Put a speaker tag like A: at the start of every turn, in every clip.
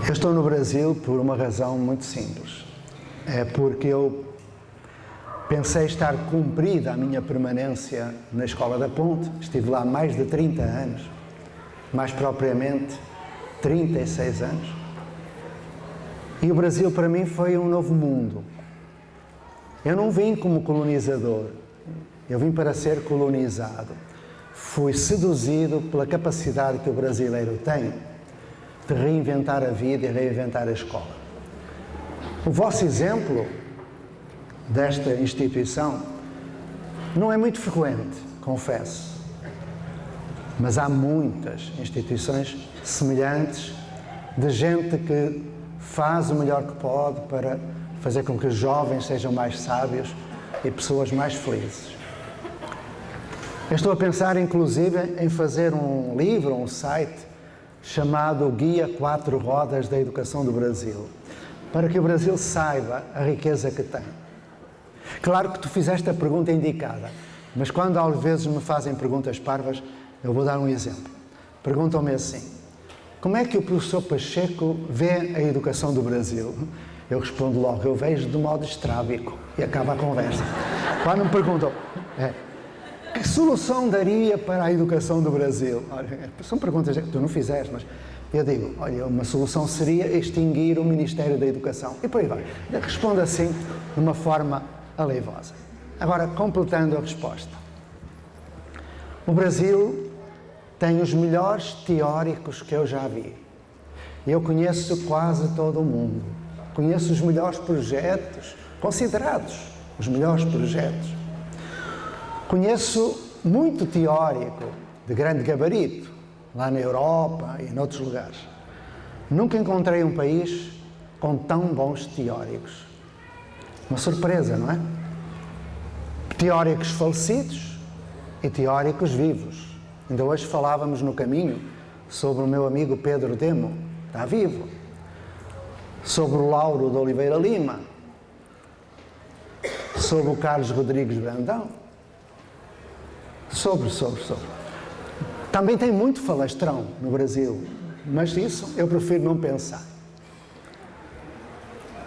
A: Eu estou no Brasil por uma razão muito simples. É porque eu pensei estar cumprida a minha permanência na Escola da Ponte. Estive lá mais de 30 anos, mais propriamente 36 anos. E o Brasil para mim foi um novo mundo. Eu não vim como colonizador, eu vim para ser colonizado. Fui seduzido pela capacidade que o brasileiro tem de reinventar a vida e reinventar a escola. O vosso exemplo desta instituição não é muito frequente, confesso, mas há muitas instituições semelhantes de gente que faz o melhor que pode para fazer com que os jovens sejam mais sábios e pessoas mais felizes. Eu estou a pensar, inclusive, em fazer um livro, um site, chamado Guia 4 Rodas da Educação do Brasil, para que o Brasil saiba a riqueza que tem. Claro que tu fizeste a pergunta indicada, mas quando às vezes me fazem perguntas parvas, eu vou dar um exemplo. Perguntam-me assim: como é que o professor Pacheco vê a educação do Brasil? Eu respondo logo: eu vejo de modo estrábico, e acaba a conversa. Quando me perguntam, que solução daria para a educação do Brasil? Olha, são perguntas que tu não fizeste, mas eu digo, olha, uma solução seria extinguir o Ministério da Educação. E por aí vai. Respondo assim, de uma forma aleivosa. Agora, completando a resposta. O Brasil tem os melhores teóricos que eu já vi. Eu conheço quase todo o mundo. Conheço os melhores projetos, considerados os melhores projetos. Conheço muito teórico de grande gabarito, lá na Europa e em outros lugares. Nunca encontrei um país com tão bons teóricos. Uma surpresa, não é? Teóricos falecidos e teóricos vivos. Ainda hoje falávamos no caminho sobre o meu amigo Pedro Demo, está vivo. Sobre o Lauro de Oliveira Lima. Sobre o Carlos Rodrigues Brandão. Sobre. Também tem muito falastrão no Brasil, mas isso eu prefiro não pensar.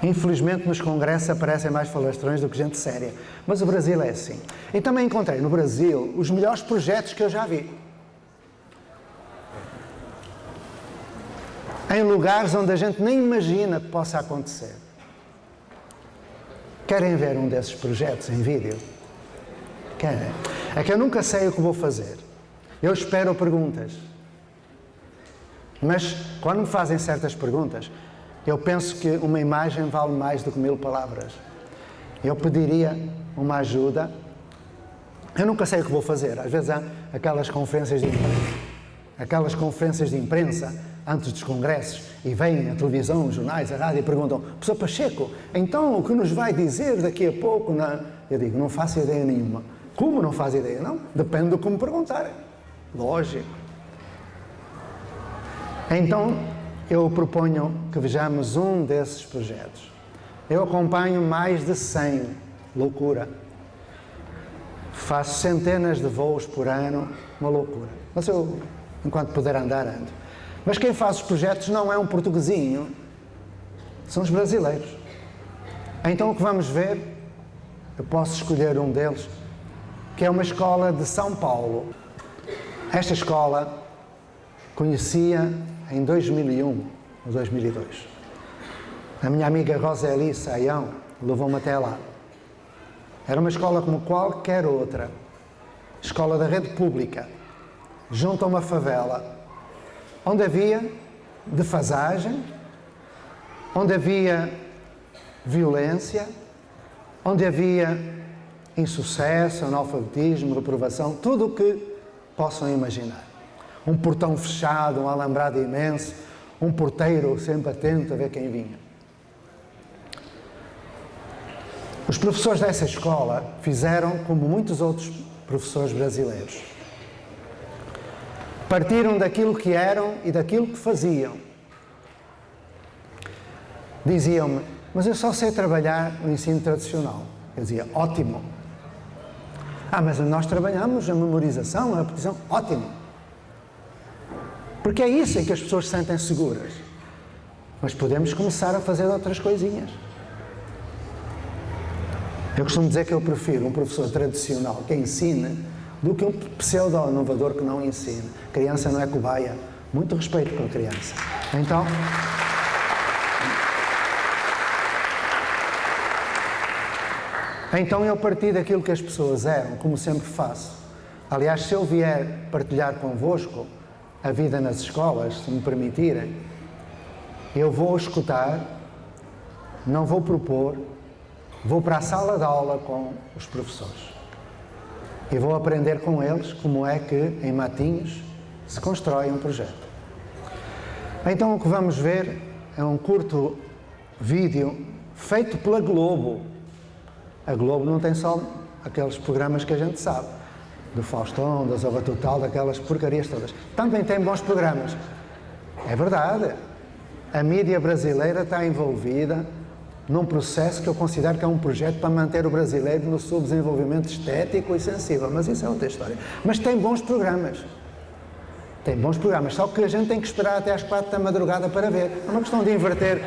A: Infelizmente nos congressos aparecem mais falastrões do que gente séria, mas o Brasil é assim. E também encontrei no Brasil os melhores projetos que eu já vi. Em lugares onde a gente nem imagina que possa acontecer. Querem ver um desses projetos em vídeo? Querem? É que eu nunca sei o que vou fazer. Eu espero perguntas. Mas, quando me fazem certas perguntas, eu penso que uma imagem vale mais do que 1000 palavras. Eu pediria uma ajuda. Eu nunca sei o que vou fazer. Às vezes há aquelas conferências de imprensa antes dos congressos, e vêm a televisão, os jornais, a rádio, e perguntam: professor Pacheco, então o que nos vai dizer daqui a pouco? Eu digo: não faço ideia nenhuma. Como não faz ideia? Não, depende do que me perguntarem. Lógico. Então, eu proponho que vejamos um desses projetos. Eu acompanho mais de 100. Loucura. Faço centenas de voos por ano. Uma loucura. Mas eu, enquanto puder andar, ando. Mas quem faz os projetos não é um portuguesinho. São os brasileiros. Então, o que vamos ver, eu posso escolher um deles, que é uma escola de São Paulo. Esta escola conhecia em 2001 ou 2002. A minha amiga Roseli Saião levou-me até lá. Era uma escola como qualquer outra. Escola da rede pública, junto a uma favela, onde havia defasagem, onde havia violência, onde havia insucesso, analfabetismo, reprovação, tudo o que possam imaginar. Um portão fechado, um alambrado imenso, um porteiro sempre atento a ver quem vinha. Os professores dessa escola fizeram como muitos outros professores brasileiros. Partiram daquilo que eram e daquilo que faziam. Diziam-me: mas eu só sei trabalhar no ensino tradicional. Eu dizia: ótimo. Mas nós trabalhamos a memorização, a repetição. Ótimo. Porque é isso em que as pessoas se sentem seguras. Mas podemos começar a fazer outras coisinhas. Eu costumo dizer que eu prefiro um professor tradicional que ensine do que um pseudo-inovador que não ensine. Criança não é cobaia. Muito respeito pela criança. Então eu parti daquilo que as pessoas eram, como sempre faço. Aliás, se eu vier partilhar convosco a vida nas escolas, se me permitirem, eu vou escutar, não vou propor, vou para a sala de aula com os professores e vou aprender com eles como é que em Matinhos se constrói um projeto. Então o que vamos ver é um curto vídeo feito pela Globo. A Globo não tem só aqueles programas que a gente sabe, do Faustão, da Zorra Total, daquelas porcarias todas. Também tem bons programas. É verdade. A mídia brasileira está envolvida num processo que eu considero que é um projeto para manter o brasileiro no subdesenvolvimento estético e sensível, mas isso é outra história. Mas tem bons programas. Tem bons programas, só que a gente tem que esperar até às 4 da madrugada para ver. É uma questão de inverter.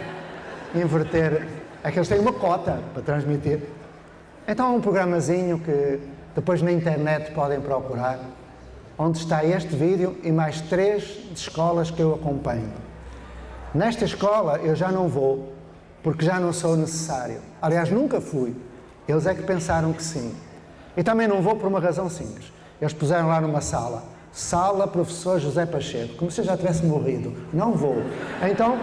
A: É que eles têm uma cota para transmitir. Então há um programazinho que depois na internet podem procurar, onde está este vídeo e mais 3 de escolas que eu acompanho. Nesta escola eu já não vou, porque já não sou necessário. Aliás, nunca fui. Eles é que pensaram que sim. E também não vou por uma razão simples. Eles puseram lá numa sala, Sala Professor José Pacheco, como se eu já tivesse morrido. Não vou. Então,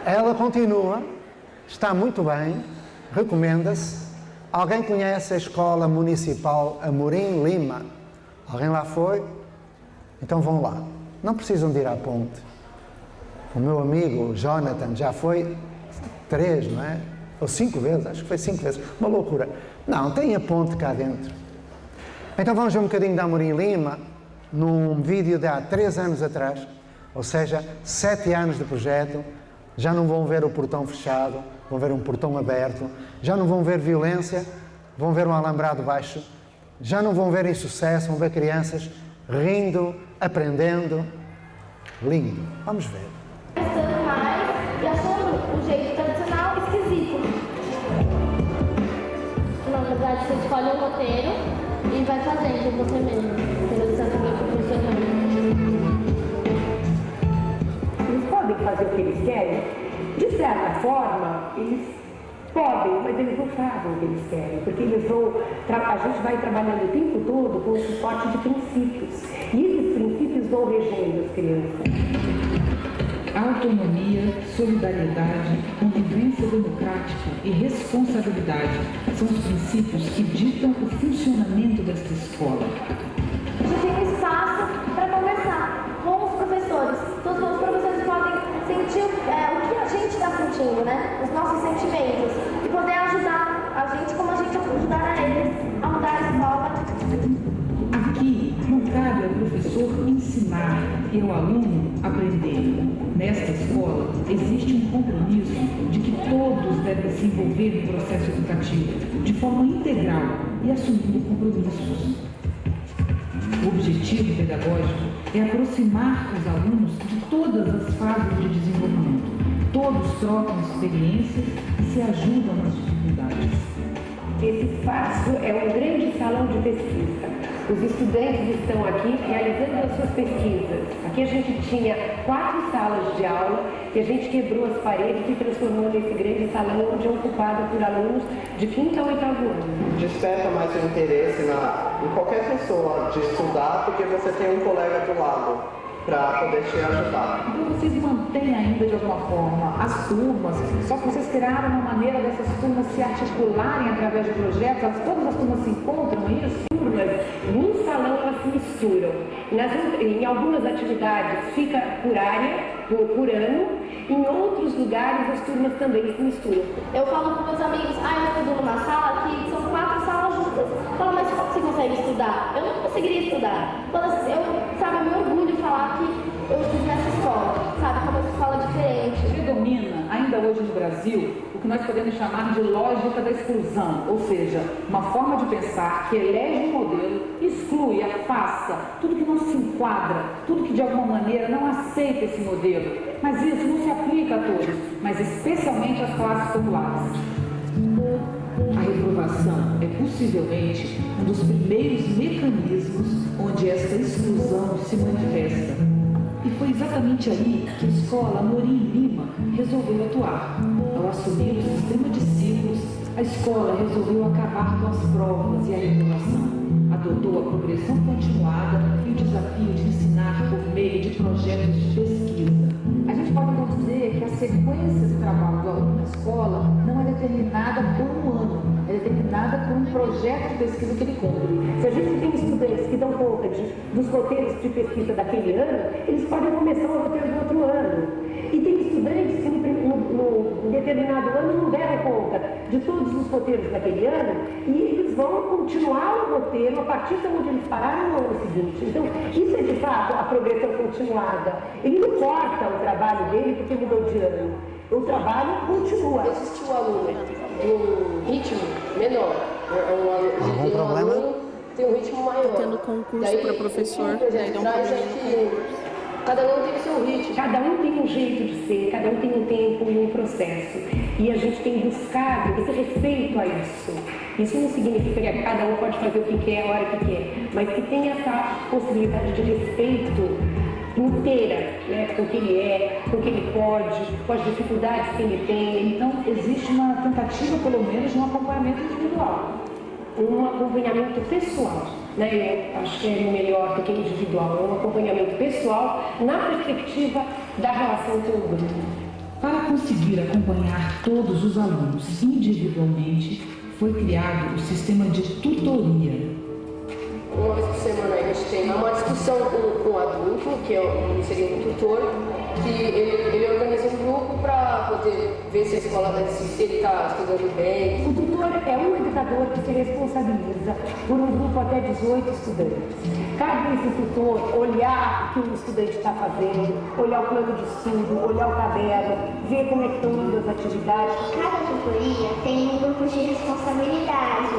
A: ela continua, está muito bem, recomenda-se. Alguém conhece a Escola Municipal Amorim Lima? Alguém lá foi? Então vão lá. Não precisam de ir à ponte. O meu amigo Jonathan já foi 3, não é? Ou 5 vezes, acho que foi 5 vezes. Uma loucura. Não, tem a ponte cá dentro. Então vamos ver um bocadinho da Amorim Lima, num vídeo de há 3 anos atrás, ou seja, 7 anos de projeto. Já não vão ver o portão fechado, vão ver um portão aberto, já não vão ver violência, vão ver um alambrado baixo, já não vão ver insucesso, vão ver crianças rindo, aprendendo. Lindo. Vamos ver.
B: Gostando mais e achando o jeito tradicional esquisito. Na verdade, você escolhe um roteiro e vai fazendo você mesmo, pelo tratamento profissional.
C: Eles podem fazer o que eles querem? De certa forma, eles podem, mas eles não fazem o que eles querem, porque eles vão, a gente vai trabalhando o tempo todo com o suporte de princípios, e esses princípios vão regendo as crianças.
D: Autonomia, solidariedade, convivência democrática e responsabilidade são os princípios que ditam o funcionamento desta escola.
B: A gente tem um espaço para conversar com os professores. Todos os professores podem sentir o que a gente está sentindo, né? Os nossos sentimentos. E poder ajudar a gente como a gente ajudar a eles a mudar a escola.
D: Aqui não cabe ao professor ensinar e ao aluno aprender. Nesta escola existe um compromisso de que todos devem se envolver no processo educativo de forma integral e assumindo compromissos. O objetivo pedagógico é aproximar os alunos de todas as fases de desenvolvimento. Todos trocam experiências e se ajudam nas dificuldades.
C: Esse espaço é um grande salão de pesquisa. Os estudantes estão aqui realizando as suas pesquisas. Aqui a gente tinha 4 salas de aula e a gente quebrou as paredes e transformou nesse grande salão onde é ocupado por alunos de 5º a 8º ano.
E: Desperta mais o interesse em qualquer pessoa de estudar porque você tem um colega do lado para poder te ajudar.
F: Então vocês mantêm ainda de alguma forma as turmas, só que vocês criaram uma maneira dessas turmas se articularem através de projetos, todas as turmas se encontram, é isso?
C: Turmas, num salão elas se misturam. Em algumas atividades fica por área, por ano, em outros lugares as turmas também se misturam.
B: Eu falo com meus amigos, eu estudo numa sala que são 4 salas juntas. Eu falo, mas como você consegue estudar? Eu não conseguiria estudar. Eu me orgulho de falar que eu fiz nessa escola, sabe? Que é uma escola diferente.
F: Predomina, ainda hoje no Brasil, o que nós podemos chamar de lógica da exclusão, ou seja, uma forma de pensar que elege um modelo, exclui, afasta tudo que não se enquadra, tudo que de alguma maneira não aceita esse modelo. Mas isso não se aplica a todos, mas especialmente às classes populares.
D: A reprovação é possivelmente um dos primeiros mecanismos onde essa exclusão se manifesta. E foi exatamente aí que a escola Amorim Lima resolveu atuar. Ao assumir o sistema de ciclos, a escola resolveu acabar com as provas e a reprovação. Adotou a progressão continuada e o desafio de ensinar por meio de projetos de pesquisa.
F: A gente pode então dizer que a sequência de trabalho do aluno na escola não é determinada por um ano, é determinada por um projeto de pesquisa que ele cumpre. Se a gente tem estudantes que dão conta dos roteiros de pesquisa daquele ano, eles podem começar o roteiro do outro ano. E tem estudantes que no determinado ano não deram conta de todos os roteiros daquele ano e eles vão continuar o roteiro a partir de onde eles pararam no ano seguinte. Então, isso é de fato a progressão continuada. Ele não corta o trabalho dele porque mudou de ano. O trabalho continua.
C: Existe um aluno de um ritmo menor.
A: Algum problema?
C: Tem um ritmo maior.
G: Tendo concurso para professor, daí dá um
C: traz
G: problema no concurso.
C: Cada um tem o seu ritmo.
H: Cada um tem um jeito de ser, cada um tem um tempo e um processo. E a gente tem buscado esse respeito a isso. Isso não significa que cada um pode fazer o que quer, a hora que quer, mas que tem essa possibilidade de respeito inteira, né, com o que ele é, com o que ele pode, com as dificuldades que ele tem.
F: Então, existe uma tentativa, pelo menos, de um acompanhamento individual.
H: Um acompanhamento pessoal, né? Eu acho que é melhor do que individual, um acompanhamento pessoal na perspectiva da relação com o grupo.
D: Para conseguir acompanhar todos os alunos individualmente, foi criado o sistema de tutoria.
C: Uma vez por semana a gente tem uma discussão com o adulto, que seria um tutor, que ele organiza um grupo para poder ver se a escola se ele está estudando bem.
H: O tutor é um educador que se responsabiliza por um grupo até 18 estudantes. Cabe esse tutor olhar o que o estudante está fazendo, olhar o plano de estudo, olhar o caderno, ver como é que estão indo as atividades.
B: Cada tutoria tem um grupo de responsabilidade,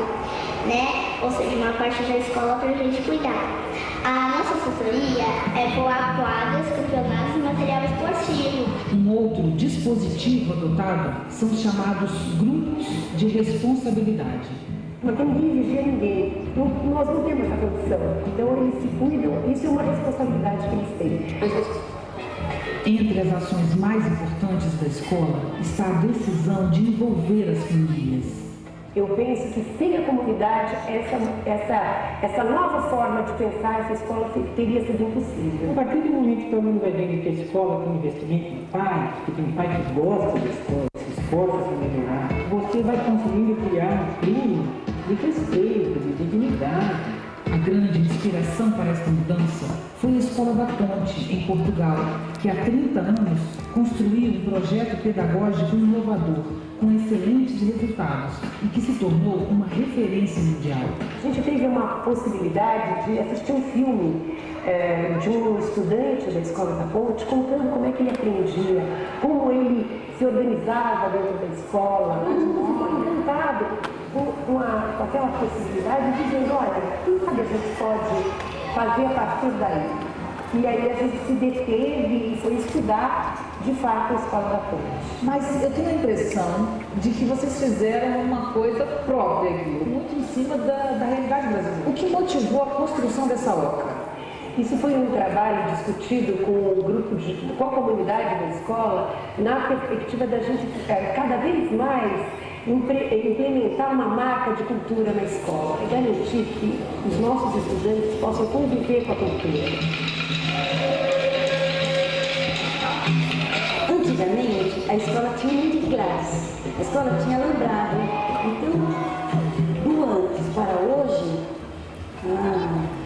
B: né? Ou seja, uma parte da escola para a gente cuidar. A nossa tutoria é voar quadras, campeonatos e material esportivo.
D: Um outro dispositivo adotado são os chamados grupos de responsabilidade.
H: Porque ninguém vigia ninguém. Nós não temos essa condição. Então eles se cuidam, isso é uma responsabilidade que eles têm.
D: Entre as ações mais importantes da escola está a decisão de envolver as famílias.
H: Eu penso que sem a comunidade, essa nova forma de pensar essa escola teria sido impossível.
I: A partir do momento que todo mundo vai vendo que a escola tem investimento em pai, que tem pai que gosta da escola, se esforça para melhorar, você vai conseguindo criar um clima de respeito, de dignidade.
D: A grande inspiração para esta mudança foi a Escola da Ponte, em Portugal, que há 30 anos construiu um projeto pedagógico inovador, com excelentes resultados e que se tornou uma referência mundial.
H: A gente teve uma possibilidade de assistir um filme de um estudante da Escola da Ponte contando como é que ele aprendia, como ele se organizava dentro da escola. A gente ficou encantado com aquela possibilidade, dizendo, olha, quem sabe a gente pode fazer a partir daí. E aí a gente se deteve e foi estudar, de fato, a Escola da Ponte.
F: Mas eu tenho a impressão de que vocês fizeram uma coisa própria aqui, muito em cima da realidade brasileira. O que motivou a construção dessa OCA?
H: Isso foi um trabalho discutido com o grupo, com a comunidade da escola, na perspectiva da gente cada vez mais implementar uma marca de cultura na escola e garantir que os nossos estudantes possam conviver com a cultura.
J: Antigamente, a escola tinha muito grades, a escola tinha alambrado. Então, do antes para hoje,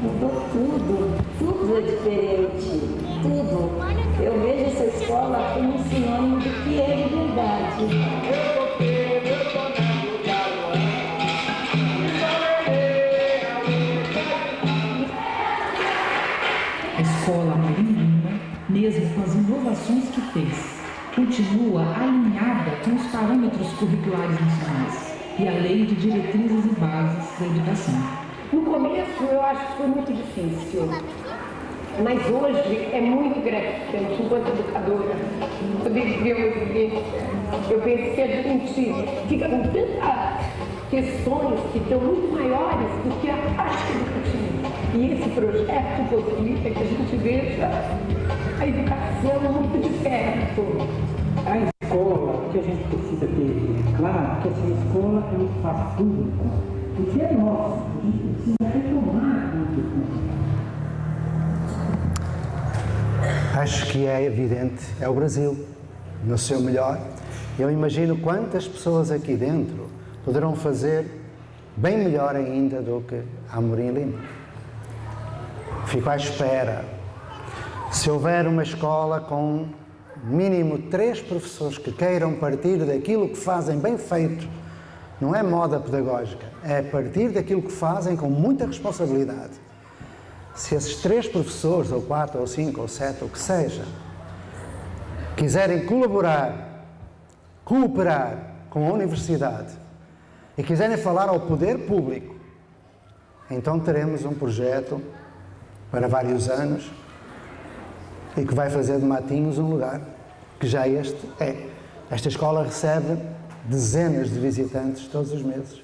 J: mudou tudo é diferente, tudo. Eu vejo essa escola como um sinônimo do que é liberdade.
D: A Escola Amorim Lima, mesmo com as inovações que fez, continua alinhada com os parâmetros curriculares nacionais e a Lei de Diretrizes e Bases da Educação.
C: No começo eu acho que foi muito difícil, mas hoje é muito gratificante enquanto educadora poder ver o movimento. Eu penso que a gente fica com tantas questões que estão muito maiores do que a parte educativa. E esse projeto possibilita que a gente veja a educação muito de perto.
I: A escola, o que a gente precisa ter claro, que essa escola é um espaço público, o que é nosso, a gente precisa retomar muito público.
A: Acho que é evidente, é o Brasil, no seu melhor. Eu imagino quantas pessoas aqui dentro poderão fazer bem melhor ainda do que Amorim Lima. Fico à espera. Se houver uma escola com mínimo 3 professores que queiram partir daquilo que fazem bem feito, não é moda pedagógica, é partir daquilo que fazem com muita responsabilidade. Se esses 3 professores, ou 4, ou 5, ou 7, ou o que seja, quiserem cooperar com a universidade e quiserem falar ao poder público, então teremos um projeto para vários anos e que vai fazer de Matinhos um lugar que já este é. Esta escola recebe dezenas de visitantes todos os meses.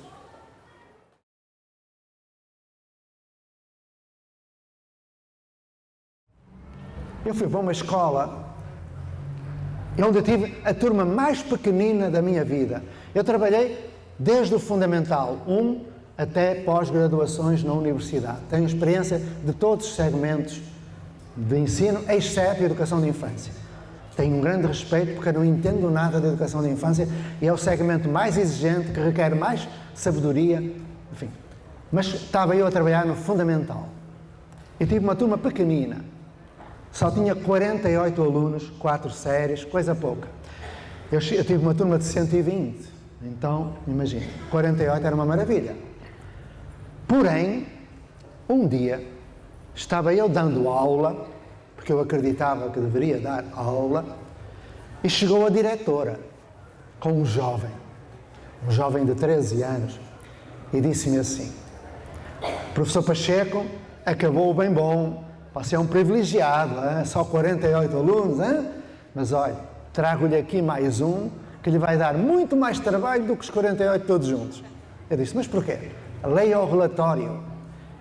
A: Eu fui para uma escola onde eu tive a turma mais pequenina da minha vida. Eu trabalhei desde o Fundamental 1 até pós-graduações na universidade. Tenho experiência de todos os segmentos de ensino, exceto a educação de infância. Tenho um grande respeito porque eu não entendo nada da educação de infância e é o segmento mais exigente, que requer mais sabedoria, enfim. Mas estava eu a trabalhar no Fundamental e tive uma turma pequenina. Só tinha 48 alunos, 4 séries, coisa pouca. Eu tive uma turma de 120, então, imagina, 48 era uma maravilha. Porém, um dia, estava eu dando aula, porque eu acreditava que deveria dar aula, e chegou a diretora, com um jovem de 13 anos, e disse-me assim: professor Pacheco, acabou o bem bom, você é um privilegiado, hein? Só 48 alunos, hein? Mas olha, trago-lhe aqui mais um que lhe vai dar muito mais trabalho do que os 48 todos juntos. Eu disse: mas porquê? Leia o relatório.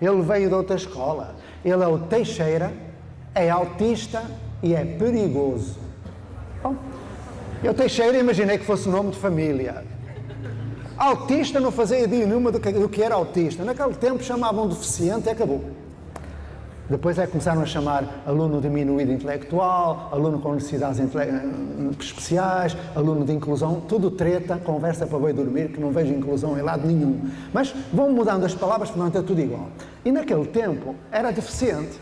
A: Ele veio de outra escola. Ele é o Teixeira, é autista e é perigoso. Bom, eu Teixeira imaginei que fosse o nome de família. Autista, não fazia ideia nenhuma do que era autista. Naquele tempo chamavam de deficiente e acabou. Depois começaram a chamar aluno diminuído intelectual, aluno com necessidades especiais, aluno de inclusão, tudo treta, conversa para boi dormir, que não vejo inclusão em lado nenhum. Mas vão mudando as palavras para manter tudo igual. E naquele tempo era deficiente.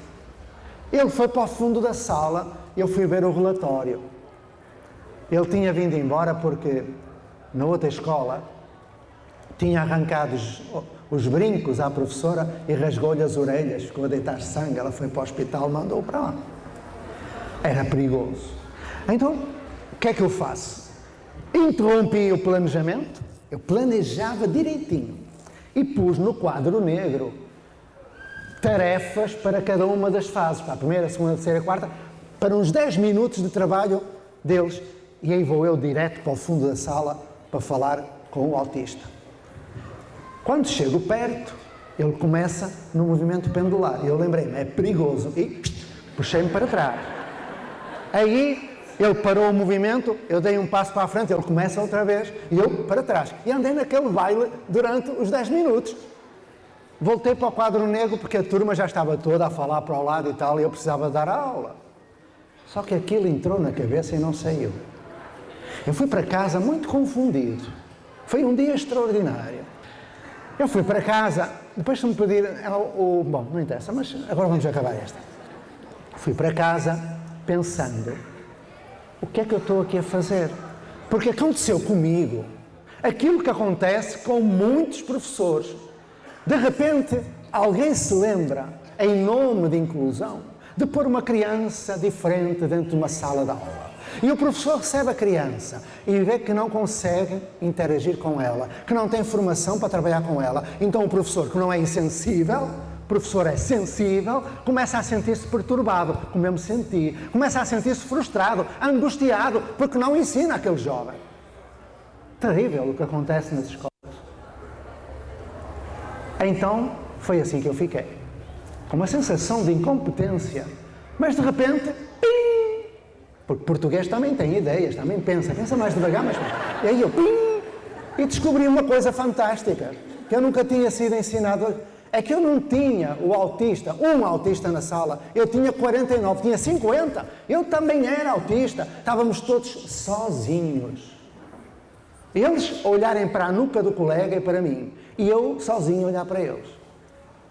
A: Ele foi para o fundo da sala e eu fui ver o relatório. Ele tinha vindo embora porque na outra escola tinha arrancado os brincos à professora e rasgou-lhe as orelhas, ficou a deitar sangue, ela foi para o hospital, mandou para lá. Era perigoso. Então, o que é que eu faço? Interrompi o planejamento, eu planejava direitinho e pus no quadro negro tarefas para cada uma das fases, para a primeira, a segunda, a terceira, a quarta, para uns 10 minutos de trabalho deles. E aí vou eu direto para o fundo da sala para falar com o autista. Quando chego perto, ele começa no movimento pendular. Eu lembrei-me, é perigoso. E puxei-me para trás. Aí ele parou o movimento, eu dei um passo para a frente, ele começa outra vez e eu para trás. E andei naquele baile durante os 10 minutos. Voltei para o quadro negro porque a turma já estava toda a falar para o lado e tal e eu precisava dar a aula. Só que aquilo entrou na cabeça e não saiu. Eu fui para casa muito confundido. Foi um dia extraordinário. Eu fui para casa, depois se me pedir, bom, não interessa, mas agora vamos acabar esta. Fui para casa pensando, o que é que eu estou aqui a fazer? Porque aconteceu comigo aquilo que acontece com muitos professores. De repente, alguém se lembra, em nome de inclusão, de pôr uma criança diferente dentro de uma sala de aula. E o professor recebe a criança e vê que não consegue interagir com ela, que não tem formação para trabalhar com ela. Então o professor, que não é insensível, o professor é sensível, começa a sentir-se perturbado, como eu me senti, começa a sentir-se frustrado, angustiado, porque não ensina aquele jovem. Terrível o que acontece nas escolas. Então, foi assim que eu fiquei. Com uma sensação de incompetência. Mas, de repente, pim! Porque português também tem ideias, também pensa mais devagar, mas... E aí eu, pim! E descobri uma coisa fantástica, que eu nunca tinha sido ensinado. É que eu não tinha um autista na sala. Eu tinha 49, tinha 50. Eu também era autista. Estávamos todos sozinhos. Eles olharem para a nuca do colega e para mim. E eu sozinho olhar para eles.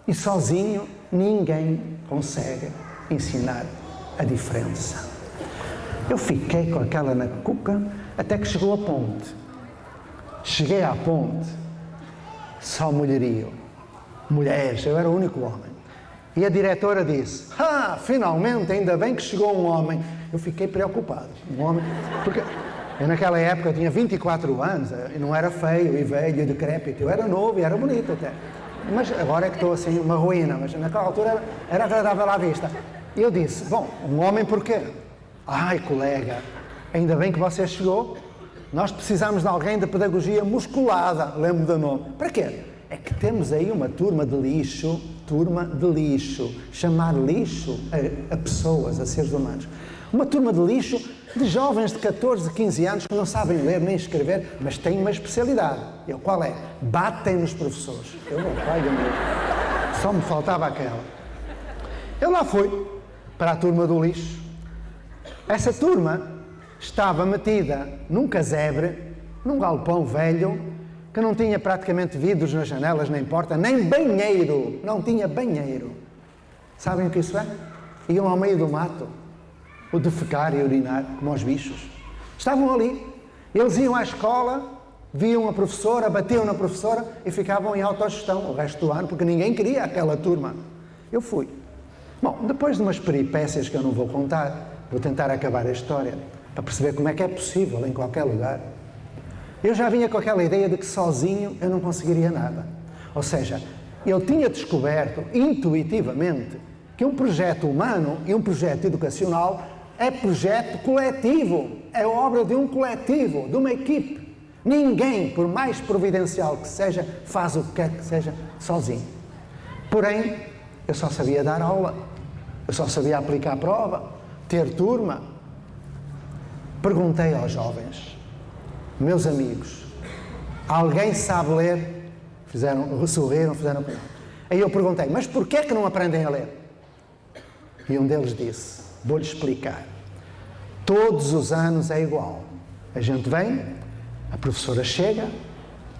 A: E sozinho ninguém consegue ensinar a diferença. Eu fiquei com aquela na cuca até que chegou a ponte. Cheguei à ponte, só mulherio. Mulheres, eu era o único homem. E a diretora disse, finalmente, ainda bem que chegou um homem. Eu fiquei preocupado. Um homem, porque eu naquela época tinha 24 anos, e não era feio e velho e decrépito, eu era novo e era bonito até. Mas agora é que estou assim, uma ruína, mas naquela altura era agradável à vista. E eu disse, bom, um homem porquê? Ai, colega, ainda bem que você chegou, nós precisamos de alguém de pedagogia musculada, lembro do nome. Para quê? É que temos aí uma turma de lixo, chamar lixo a pessoas, a seres humanos. Uma turma de lixo de jovens de 14, 15 anos que não sabem ler nem escrever, mas têm uma especialidade. Qual é? Batem nos professores. Só me faltava aquela. Eu lá fui para a turma do lixo. Essa turma estava metida num casebre, num galpão velho, que não tinha praticamente vidros nas janelas, nem porta, nem banheiro. Não tinha banheiro. Sabem o que isso é? Iam ao meio do mato, o defecar e urinar, como os bichos. Estavam ali. Eles iam à escola, viam a professora, batiam na professora e ficavam em autogestão o resto do ano, porque ninguém queria aquela turma. Eu fui. Bom, depois de umas peripécias que eu não vou contar, vou tentar acabar a história, para perceber como é que é possível em qualquer lugar. Eu já vinha com aquela ideia de que sozinho eu não conseguiria nada. Ou seja, eu tinha descoberto intuitivamente que um projeto humano e um projeto educacional é projeto coletivo, é obra de um coletivo, de uma equipe. Ninguém, por mais providencial que seja, faz o que quer que seja sozinho. Porém, eu só sabia dar aula, eu só sabia aplicar a prova, ter turma. Perguntei aos jovens, meus amigos, alguém sabe ler? Sorriram, fizeram comigo. Aí eu perguntei, mas porquê é que não aprendem a ler? E um deles disse, vou-lhe explicar. Todos os anos é igual. A gente vem, a professora chega,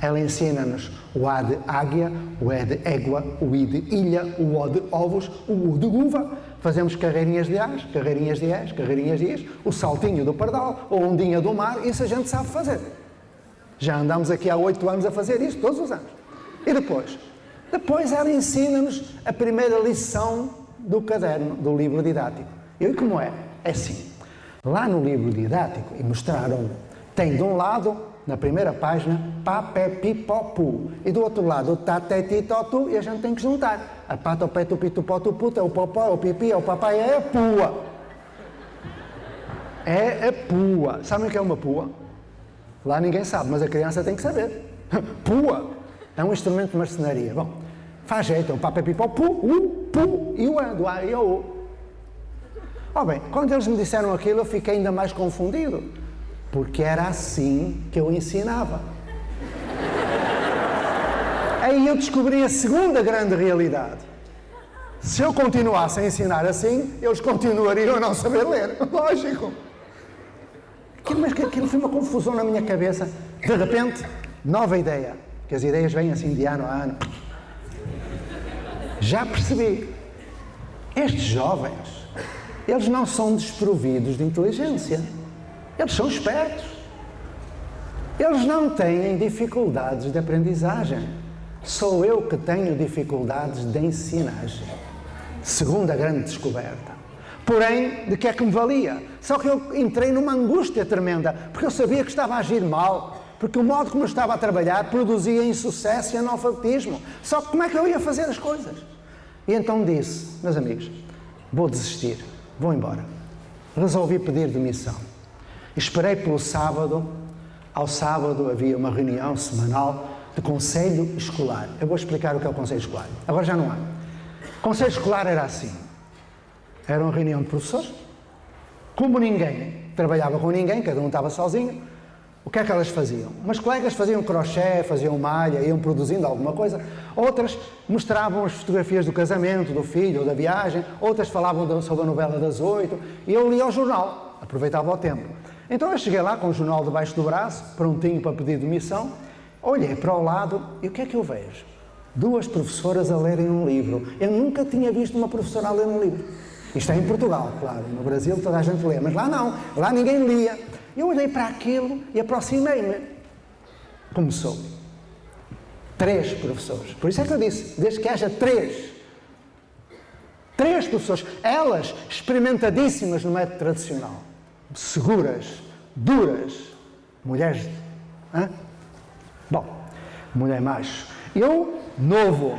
A: ela ensina-nos o A de águia, o E de égua, o I de ilha, o O de ovos, o U de uva. Fazemos carreirinhas de As, carreirinhas de Es, carreirinhas de Is, o saltinho do pardal, a ondinha do mar, isso a gente sabe fazer. Já andamos aqui há 8 anos a fazer isso, todos os anos. E depois? Depois ela ensina-nos a primeira lição do caderno, do livro didático. E como é? É assim. Lá no livro didático, e mostraram, tem de um lado, na primeira página, pá, pé, pi, pó, pu. E do outro lado, o tá, té, ti, tó, tu, e a gente tem que juntar. A pá, tó, pé, tu, pi, tu, pó, tu, puta, o popó, é o pipi, é o papai, é a pua. É a pua. Sabem o que é uma pua? Lá ninguém sabe, mas a criança tem que saber. Pua é um instrumento de marcenaria. Bom, faz jeito, o pá, pé, pi, pó, pu, e o A, do A e o U. Bem, quando eles me disseram aquilo, eu fiquei ainda mais confundido. Porque era assim que eu ensinava. Aí eu descobri a segunda grande realidade. Se eu continuasse a ensinar assim, eles continuariam a não saber ler. Lógico. Mas aquilo foi uma confusão na minha cabeça. De repente, nova ideia. Que as ideias vêm assim de ano a ano. Já percebi. Estes jovens, eles não são desprovidos de inteligência. Eles são espertos. Eles não têm dificuldades de aprendizagem. Sou eu que tenho dificuldades de ensinagem. Segunda grande descoberta. porém, de que é que me valia? Só que eu entrei numa angústia tremenda, porque eu sabia que estava a agir mal, porque o modo como eu estava a trabalhar produzia insucesso e analfabetismo. Só que como é que eu ia fazer as coisas? E então disse, meus amigos, vou desistir, vou embora. Resolvi pedir demissão. Esperei pelo sábado. Ao sábado havia uma reunião semanal de conselho escolar. Eu vou explicar o que é o conselho escolar. Agora já não há. O conselho escolar era assim. Era uma reunião de professores. Como ninguém trabalhava com ninguém, cada um estava sozinho, o que é que elas faziam? Umas colegas faziam crochê, faziam malha, iam produzindo alguma coisa. Outras mostravam as fotografias do casamento, do filho ou da viagem. Outras falavam sobre a novela das 8. E eu lia o jornal, aproveitava o tempo. Então eu cheguei lá com o jornal debaixo do braço, prontinho para pedir demissão. Olhei para o lado e o que é que eu vejo? 2 professoras a lerem um livro. Eu nunca tinha visto uma professora a ler um livro. Isto é em Portugal, claro. No Brasil toda a gente lê, mas lá não. Lá ninguém lia. Eu olhei para aquilo e aproximei-me. Começou. 3 professores. Por isso é que eu disse, desde que haja 3 professores, elas experimentadíssimas no método tradicional, seguras, duras, mulheres, bom, mulher macho. Eu, novo,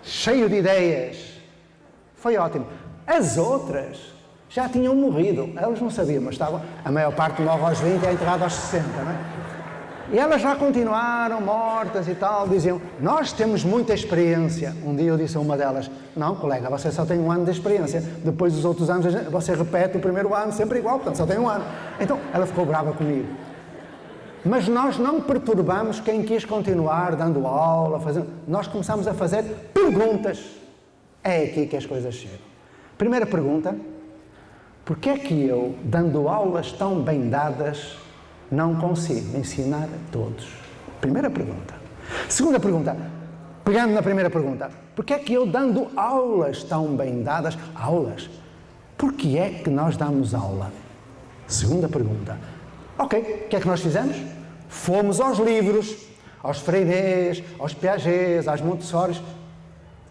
A: cheio de ideias, foi ótimo. As outras já tinham morrido, elas não sabiam, mas estavam, a maior parte morre aos 20 e é enterrada aos 60, não é? E elas já continuaram mortas e tal, diziam, nós temos muita experiência. Um dia eu disse a uma delas, não, colega, você só tem 1 ano de experiência, depois dos outros anos você repete o primeiro ano sempre igual, portanto só tem 1 ano. Então ela ficou brava comigo. Mas nós não perturbamos quem quis continuar dando aula, fazendo. Nós começamos a fazer perguntas. É aqui que as coisas chegam. Primeira pergunta, porquê é que eu, dando aulas tão bem dadas, não consigo ensinar a todos? Primeira pergunta. Segunda pergunta, pegando na primeira pergunta, porquê é que eu, dando aulas tão bem dadas, porquê é que nós damos aula? Segunda pergunta. Ok, o que é que nós fizemos? Fomos aos livros, aos Freires, aos Piagets, às Montessoris.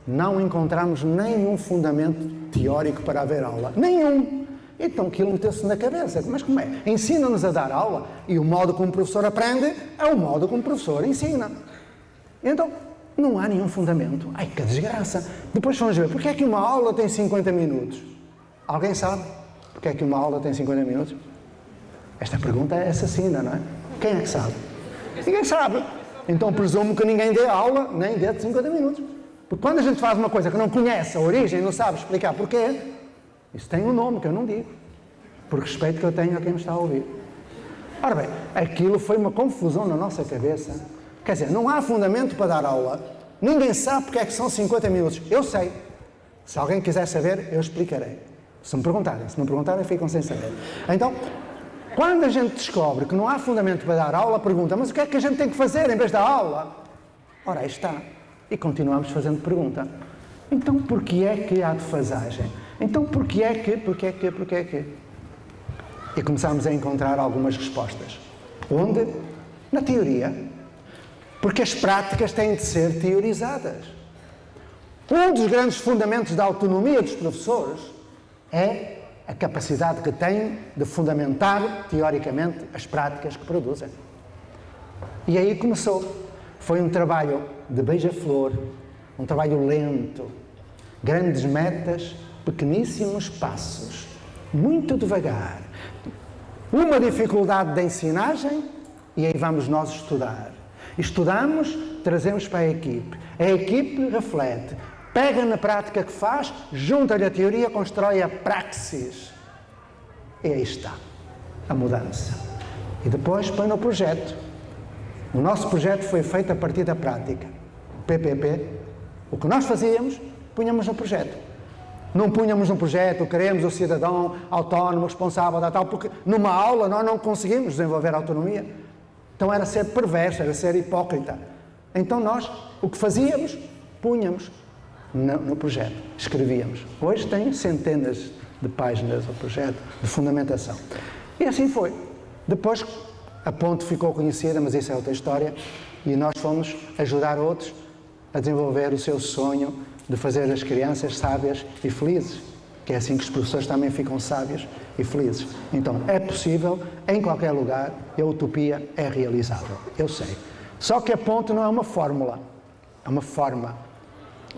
A: Não encontramos nenhum fundamento teórico para haver aula. Nenhum. Então aquilo meteu-se na cabeça. Mas como é? Ensina-nos a dar aula e o modo como o professor aprende é o modo como o professor ensina. Então, não há nenhum fundamento. Ai, que desgraça. Depois vamos ver, porque é que uma aula tem 50 minutos? Alguém sabe porque é que uma aula tem 50 minutos? Esta pergunta é assassina, não é? Quem é que sabe? Ninguém sabe. Então presumo que ninguém dê aula nem dê de 50 minutos. Porque quando a gente faz uma coisa que não conhece a origem, não sabe explicar porquê, isso tem um nome que eu não digo, por respeito que eu tenho a quem me está a ouvir. Ora bem, aquilo foi uma confusão na nossa cabeça. Quer dizer, não há fundamento para dar aula, ninguém sabe porque é que são 50 minutos. Eu sei. Se alguém quiser saber, eu explicarei. Se me perguntarem. Se não perguntarem, ficam sem saber. Então, quando a gente descobre que não há fundamento para dar aula, pergunta, mas o que é que a gente tem que fazer em vez da aula? Ora, aí está. E continuamos fazendo pergunta. Então, porquê é que há defasagem? Então, porquê é que? E começámos a encontrar algumas respostas. Onde? Na teoria. Porque as práticas têm de ser teorizadas. Um dos grandes fundamentos da autonomia dos professores é a capacidade que têm de fundamentar, teoricamente, as práticas que produzem. E aí começou. Foi um trabalho de beija-flor, um trabalho lento, grandes metas, pequeníssimos passos, muito devagar. Uma dificuldade de ensinagem e aí vamos nós estudar. Estudamos, trazemos para a equipe reflete, pega na prática que faz, junta-lhe a teoria, constrói a praxis. E aí está a mudança. E depois põe no projeto. O nosso projeto foi feito a partir da prática. O PPP, o que nós fazíamos, punhamos no projeto. Não punhamos no projeto, queremos o cidadão autónomo, responsável, tal, porque numa aula nós não conseguimos desenvolver autonomia. Então era ser perverso, era ser hipócrita. Então nós, o que fazíamos, punhamos no projeto, escrevíamos. Hoje tem centenas de páginas o projeto de fundamentação. E assim foi. Depois a ponte ficou conhecida, mas isso é outra história, e nós fomos ajudar outros a desenvolver o seu sonho de fazer as crianças sábias e felizes. que é assim que os professores também ficam sábios e felizes. Então, é possível, em qualquer lugar, e a utopia é realizável. Eu sei. Só que a ponte não é uma fórmula, é uma forma.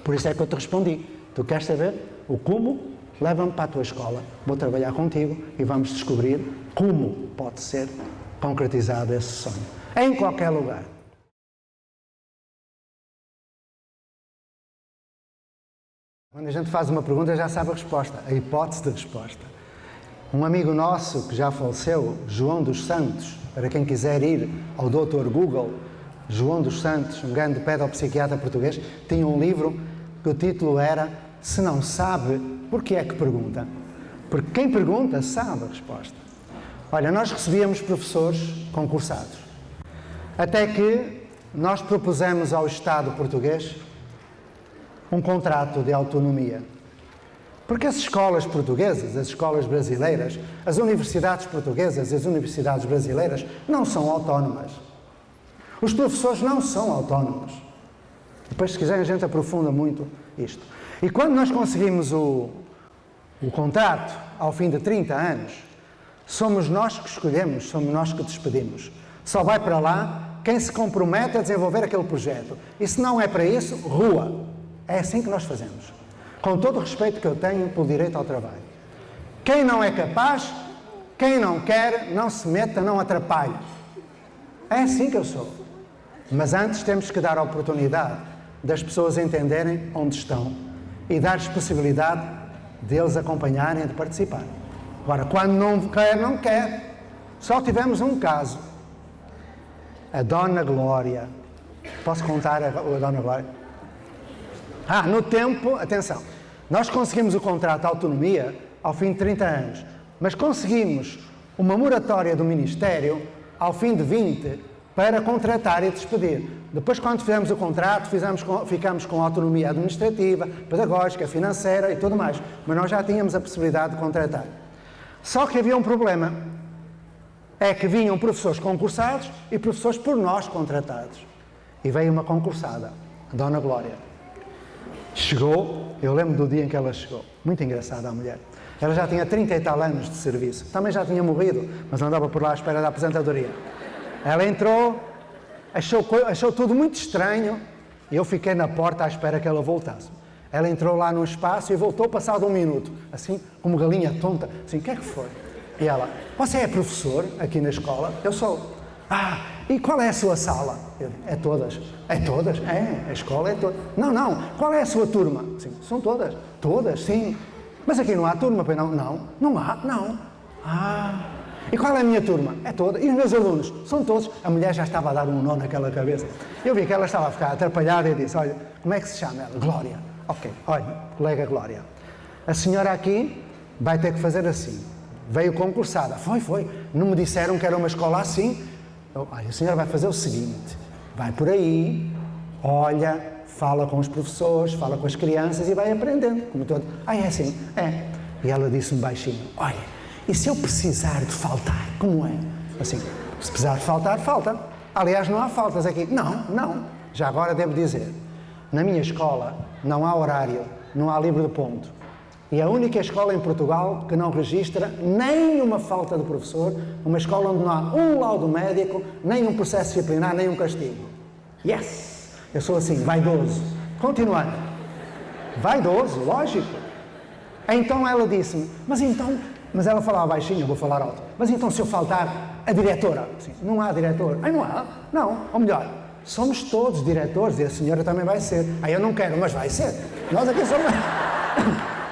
A: Por isso é que eu te respondi. Tu queres saber o como? Leva-me para a tua escola. Vou trabalhar contigo e vamos descobrir como pode ser concretizado esse sonho. Em qualquer lugar. Quando a gente faz uma pergunta, já sabe a resposta, a hipótese de resposta. Um amigo nosso que já faleceu, João dos Santos, para quem quiser ir ao Dr. Google, João dos Santos, um grande pedopsiquiatra português, tinha um livro que o título era Se não sabe, por que é que pergunta? Porque quem pergunta sabe a resposta. Olha, nós recebíamos professores concursados, até que nós propusemos ao Estado português um contrato de autonomia. Porque as escolas portuguesas, as escolas brasileiras, as universidades portuguesas e as universidades brasileiras não são autónomas. Os professores não são autónomos. Depois, se quiserem, a gente aprofunda muito isto. E quando nós conseguimos o contrato, ao fim de 30 anos, somos nós que escolhemos, somos nós que despedimos. Só vai para lá quem se compromete a desenvolver aquele projeto. E se não é para isso, rua. É assim que nós fazemos. Com todo o respeito que eu tenho pelo direito ao trabalho. Quem não é capaz, quem não quer, não se meta, não atrapalhe. É assim que eu sou. Mas antes temos que dar a oportunidade das pessoas entenderem onde estão e dar-lhes possibilidade deles acompanharem e de participar. Agora, quando não quer, não quer. Só tivemos um caso. A Dona Glória. Posso contar a Dona Glória? No tempo, atenção, nós conseguimos o contrato de autonomia ao fim de 30 anos, mas conseguimos uma moratória do Ministério ao fim de 20 para contratar e despedir. Depois, quando fizemos o contrato, ficamos com autonomia administrativa, pedagógica, financeira e tudo mais, mas nós já tínhamos a possibilidade de contratar. Só que havia um problema, é que vinham professores concursados e professores por nós contratados. E veio uma concursada, a Dona Glória. Chegou, eu lembro do dia em que ela chegou, muito engraçada a mulher. Ela já tinha 30 e tal anos de serviço, também já tinha morrido, mas andava por lá à espera da aposentadoria. Ela entrou, achou tudo muito estranho e eu fiquei na porta à espera que ela voltasse. Ela entrou lá no espaço e voltou passado 1 minuto, assim, como galinha tonta, assim, o que é que foi? E ela, você é professor aqui na escola? Eu sou. E qual é a sua sala? Eu, é todas. É todas? É, a escola é toda. Não, qual é a sua turma? Sim, são todas. Todas, sim. Mas aqui não há turma, pois não? Não há, não. E qual é a minha turma? É toda. E os meus alunos? São todos. A mulher já estava a dar um nó naquela cabeça. Eu vi que ela estava a ficar atrapalhada e disse, olha, como é que se chama ela? Glória. Ok, olha, colega Glória. A senhora aqui vai ter que fazer assim. Veio concursada. Foi. Não me disseram que era uma escola assim. Olha, a senhora vai fazer o seguinte, vai por aí, olha, fala com os professores, fala com as crianças e vai aprendendo. Como todo. É assim? É. E ela disse-me baixinho, olha, e se eu precisar de faltar, como é? Assim, se precisar de faltar, falta. Aliás, não há faltas aqui. Não. Já agora devo dizer, na minha escola não há horário, não há livro de ponto. E a única escola em Portugal que não registra nem uma falta de professor, uma escola onde não há um laudo médico, nem um processo disciplinar, nem um castigo. Yes! Eu sou assim, vaidoso. Continuando. Vaidoso, lógico. Então ela disse-me, mas ela falava baixinho, eu vou falar alto. Mas então se eu faltar, a diretora? Assim, não há diretor. Não há? Não. Ou melhor, somos todos diretores e a senhora também vai ser. Eu não quero, mas vai ser. Nós aqui somos...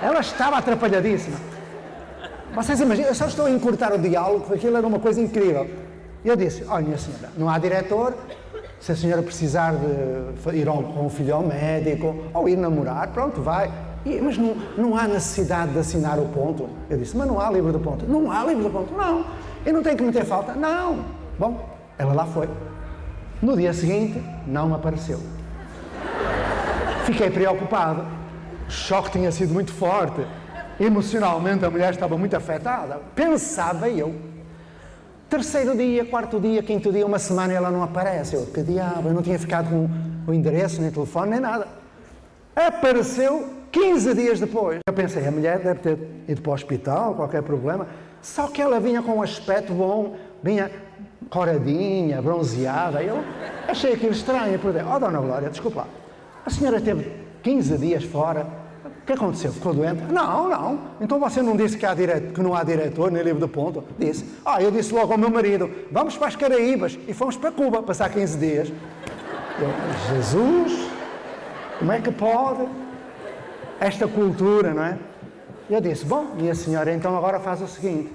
A: Ela estava atrapalhadíssima. Vocês imaginam, eu só estou a encurtar o diálogo, porque aquilo era uma coisa incrível. E eu disse, olha minha senhora, não há diretor, se a senhora precisar de ir com o filho ao médico, ou ir namorar, pronto, vai. Mas não há necessidade de assinar o ponto. Eu disse, mas não há livro de ponto. Não há livro de ponto, não. Eu não tenho que meter falta, não. Bom, ela lá foi. No dia seguinte, não apareceu. Fiquei preocupado. O choque tinha sido muito forte. Emocionalmente a mulher estava muito afetada. Pensava eu. 3º dia, 4º dia, 5º dia, 1 semana e ela não aparece. Eu, que diabo, eu não tinha ficado com o endereço, nem telefone, nem nada. Apareceu 15 dias depois, eu pensei, a mulher deve ter ido para o hospital, qualquer problema. Só que ela vinha com um aspecto bom, vinha coradinha, bronzeada. Eu achei aquilo estranho. Eu perguntei, Dona Glória, desculpa lá, a senhora teve 15 dias fora, o que aconteceu? Ficou doente? Não. Então você não disse que não há diretor nem livro de ponto? Disse. Eu disse logo ao meu marido, vamos para as Caraíbas. E fomos para Cuba, passar 15 dias. Eu, Jesus, como é que pode? Esta cultura, não é? Eu disse, bom, minha senhora, então agora faz o seguinte,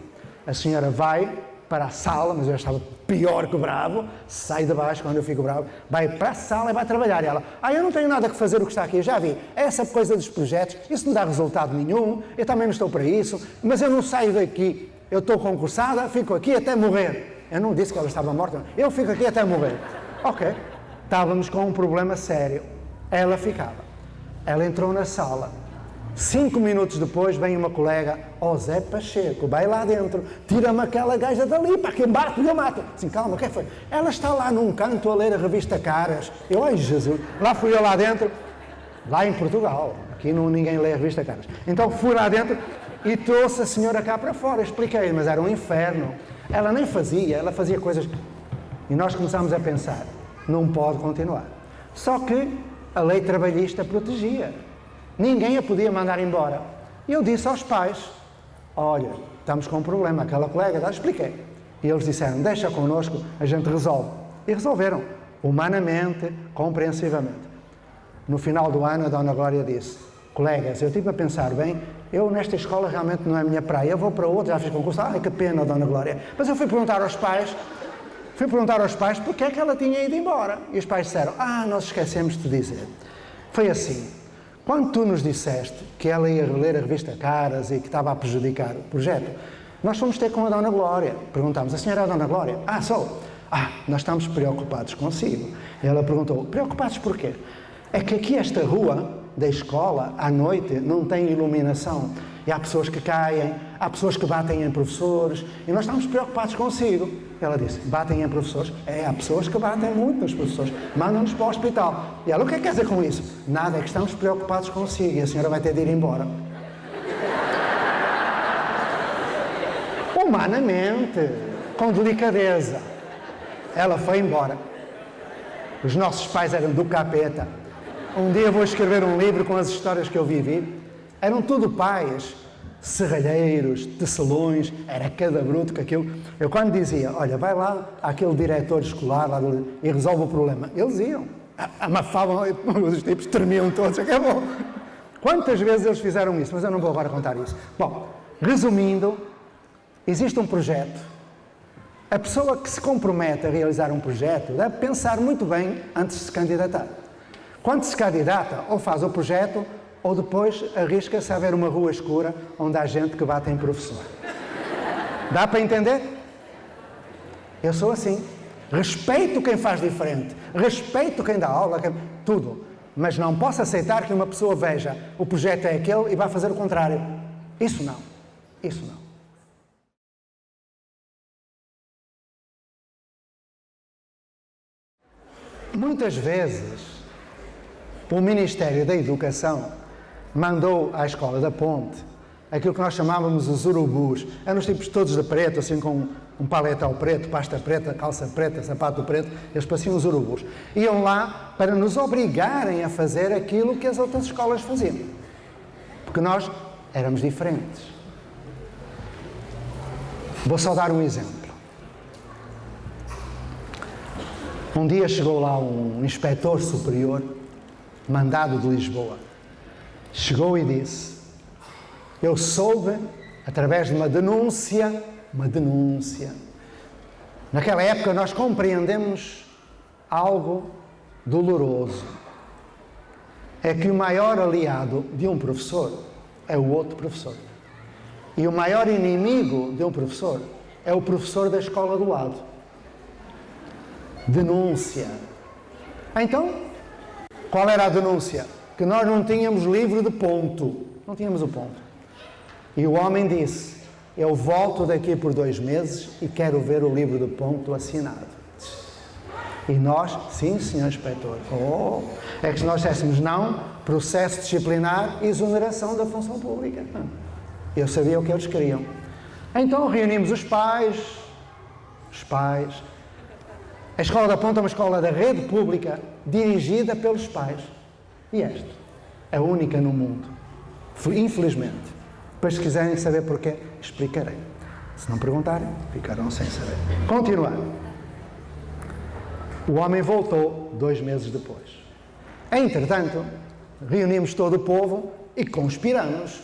A: a senhora vai para a sala, mas eu estava pior que bravo, sai de baixo quando eu fico bravo, vai para a sala e vai trabalhar. E ela, eu não tenho nada que fazer o que está aqui, já vi, essa coisa dos projetos, isso não dá resultado nenhum, eu também não estou para isso, mas eu não saio daqui, eu estou concursada, fico aqui até morrer. Eu não disse que ela estava morta, eu fico aqui até morrer. Ok, estávamos com um problema sério, ela ficava. Ela entrou na sala. 5 minutos depois vem uma colega, Zé Pacheco, vai lá dentro, tira-me aquela gaja dali, pá, que eu mato. Assim, calma, o que foi? Ela está lá num canto a ler a revista Caras. Eu, ai Jesus, lá fui eu lá dentro, lá em Portugal, aqui ninguém lê a revista Caras. Então fui lá dentro e trouxe a senhora cá para fora, expliquei, mas era um inferno. Ela nem fazia, ela fazia coisas. E nós começámos a pensar, não pode continuar. Só que a lei trabalhista protegia. Ninguém a podia mandar embora. E eu disse aos pais, olha, estamos com um problema, aquela colega, expliquei. E eles disseram, deixa connosco, a gente resolve. E resolveram, humanamente, compreensivamente. No final do ano, a Dona Glória disse, colegas, eu estive a pensar bem, eu nesta escola realmente não é a minha praia, eu vou para outra, já fiz concurso, que pena, Dona Glória. Mas eu fui perguntar aos pais porque é que ela tinha ido embora. E os pais disseram, nós esquecemos de dizer. Foi assim, quando tu nos disseste que ela ia ler a revista Caras e que estava a prejudicar o projeto, nós fomos ter com a Dona Glória. Perguntámos, a senhora é a Dona Glória? Sou. Nós estamos preocupados consigo. E ela perguntou, preocupados porquê? É que aqui esta rua da escola, à noite, não tem iluminação. E há pessoas que caem, há pessoas que batem em professores, e nós estamos preocupados consigo. Ela disse, batem em professores? Há pessoas que batem muito nos professores, mandam-nos para o hospital. E ela, o que é que quer dizer com isso? Nada, é que estamos preocupados consigo e a senhora vai ter de ir embora. Humanamente, com delicadeza, ela foi embora. Os nossos pais eram do capeta. Um dia vou escrever um livro com as histórias que eu vivi. Eram tudo pais, serralheiros, tecelões, era cada bruto que aquilo. Eu quando dizia, olha, vai lá àquele diretor escolar lá e resolve o problema, eles iam, amafavam, os tipos tremiam todos, acabou. Quantas vezes eles fizeram isso? Mas eu não vou agora contar isso. Bom, resumindo, existe um projeto. A pessoa que se compromete a realizar um projeto deve pensar muito bem antes de se candidatar. Quando se candidata, ou faz o projeto, ou depois arrisca-se a ver uma rua escura onde há gente que bate em professor. Dá para entender? Eu sou assim. Respeito quem faz diferente. Respeito quem dá aula, tudo. Mas não posso aceitar que uma pessoa veja o projeto é aquele e vá fazer o contrário. Isso não. Isso não. Muitas vezes, o Ministério da Educação mandou à Escola da Ponte aquilo que nós chamávamos os urubus. Eram os tipos todos de preto, assim com um paletó preto, pasta preta, calça preta, sapato preto. Eles pareciam os urubus. Iam lá para nos obrigarem a fazer aquilo que as outras escolas faziam. Porque nós éramos diferentes. Vou só dar um exemplo. Um dia chegou lá um inspetor superior, mandado de Lisboa. Chegou e disse, eu soube, através de uma denúncia, naquela época nós compreendemos algo doloroso, é que o maior aliado de um professor é o outro professor. E o maior inimigo de um professor é o professor da escola do lado. Denúncia. Então, qual era a denúncia? Que nós não tínhamos livro de ponto. Não tínhamos o ponto. E o homem disse, eu volto daqui por 2 meses e quero ver o livro de ponto assinado. E nós, sim, senhor inspetor. É que se nós disséssemos não, processo disciplinar e exoneração da função pública. Eu sabia o que eles queriam. Então reunimos os pais. A Escola da Ponta é uma escola da rede pública dirigida pelos pais. E esta é a única no mundo. Infelizmente. Depois, se quiserem saber porquê, explicarei. Se não perguntarem, ficarão sem saber. Continuando. O homem voltou 2 meses depois. Entretanto, reunimos todo o povo e conspiramos.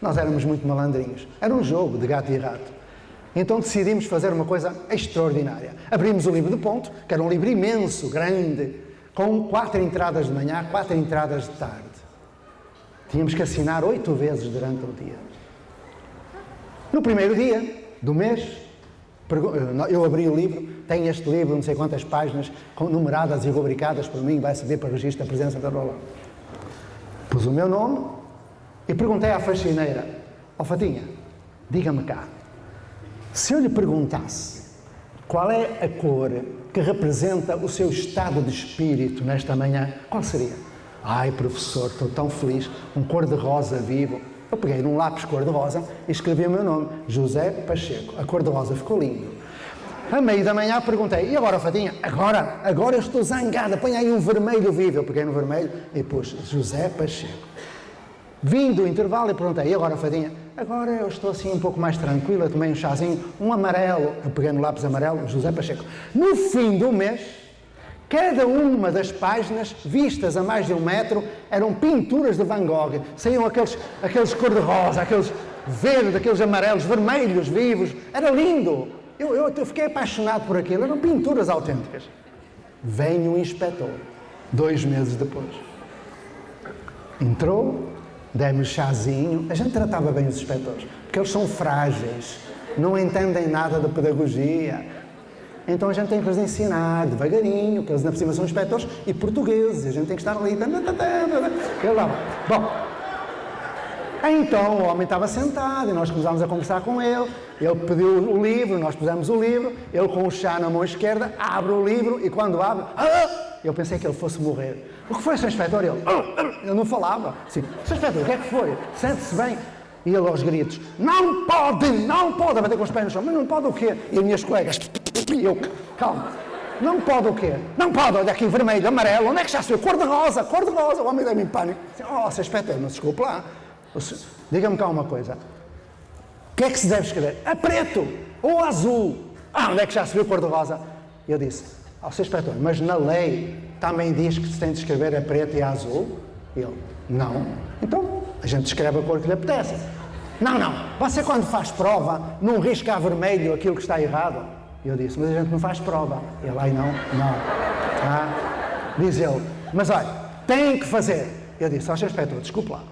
A: Nós éramos muito malandrinhos. Era um jogo de gato e rato. Então decidimos fazer uma coisa extraordinária. Abrimos o livro de ponto, que era um livro imenso, grande, com 4 entradas de manhã, 4 entradas de tarde. Tínhamos que assinar 8 vezes durante o dia. No primeiro dia do mês, eu abri o livro, tenho este livro, não sei quantas páginas, numeradas e rubricadas por mim, vai servir para o registro da presença da Rola. Pus o meu nome e perguntei à faxineira: ó Fatinha, diga-me cá, se eu lhe perguntasse qual é a cor que representa o seu estado de espírito nesta manhã, qual seria? Ai, professor, estou tão feliz, um cor-de-rosa vivo. Eu peguei num lápis cor-de-rosa e escrevi o meu nome, José Pacheco. A cor-de-rosa ficou lindo. À meio da manhã perguntei: e agora, Fatinha? Agora eu estou zangada, põe aí um vermelho vivo. Eu peguei no vermelho e pus José Pacheco. Vim do intervalo e perguntei: e agora, Fatinha? Agora eu estou assim um pouco mais tranquila, tomei um chazinho, um amarelo. Eu peguei no lápis amarelo, José Pacheco. No fim do mês, cada uma das páginas, vistas a mais de 1 metro, eram pinturas de Van Gogh. Saíam aqueles cor-de-rosa, aqueles verdes, aqueles amarelos, vermelhos, vivos. Era lindo. Eu fiquei apaixonado por aquilo. Eram pinturas autênticas. Vem o inspetor, 2 meses depois. Entrou, dei-me chazinho. A gente tratava bem os inspetores, porque eles são frágeis, não entendem nada de pedagogia. Então a gente tem que lhes ensinar devagarinho, porque eles na por cima são inspetores e portugueses, a gente tem que estar ali. Bom, então o homem estava sentado e nós começámos a conversar com ele. Ele pediu o livro, nós pusemos o livro, ele com o chá na mão esquerda abre o livro e quando abre, eu pensei que ele fosse morrer. O que foi, Sr. Inspetor? Ele não falava. Assim, Sr. Inspetor, o que é que foi? Sente-se bem. E ele aos gritos: não pode, a bater com os pés no chão. Mas não pode o quê? E as minhas colegas: eu, calma, não pode o quê? Não pode, olha aqui, vermelho, amarelo, onde é que já se vê? Cor-de-rosa, o homem deu-me em pânico. Sr. Inspetor, não se desculpe lá. Diga-me cá uma coisa. O que é que se deve escrever? A preto ou azul? Onde é que já se viu cor-de-rosa? Eu disse: Sr. Inspetor, mas na lei também diz que se tem de escrever a preto e a azul? Ele: não. Então, a gente escreve a cor que lhe apetece. Não, você quando faz prova, não risca a vermelho aquilo que está errado. Eu disse: mas a gente não faz prova. Ele: ai não. Diz ele: mas olha, tem que fazer. Eu disse: Sr. Inspetor, desculpe lá.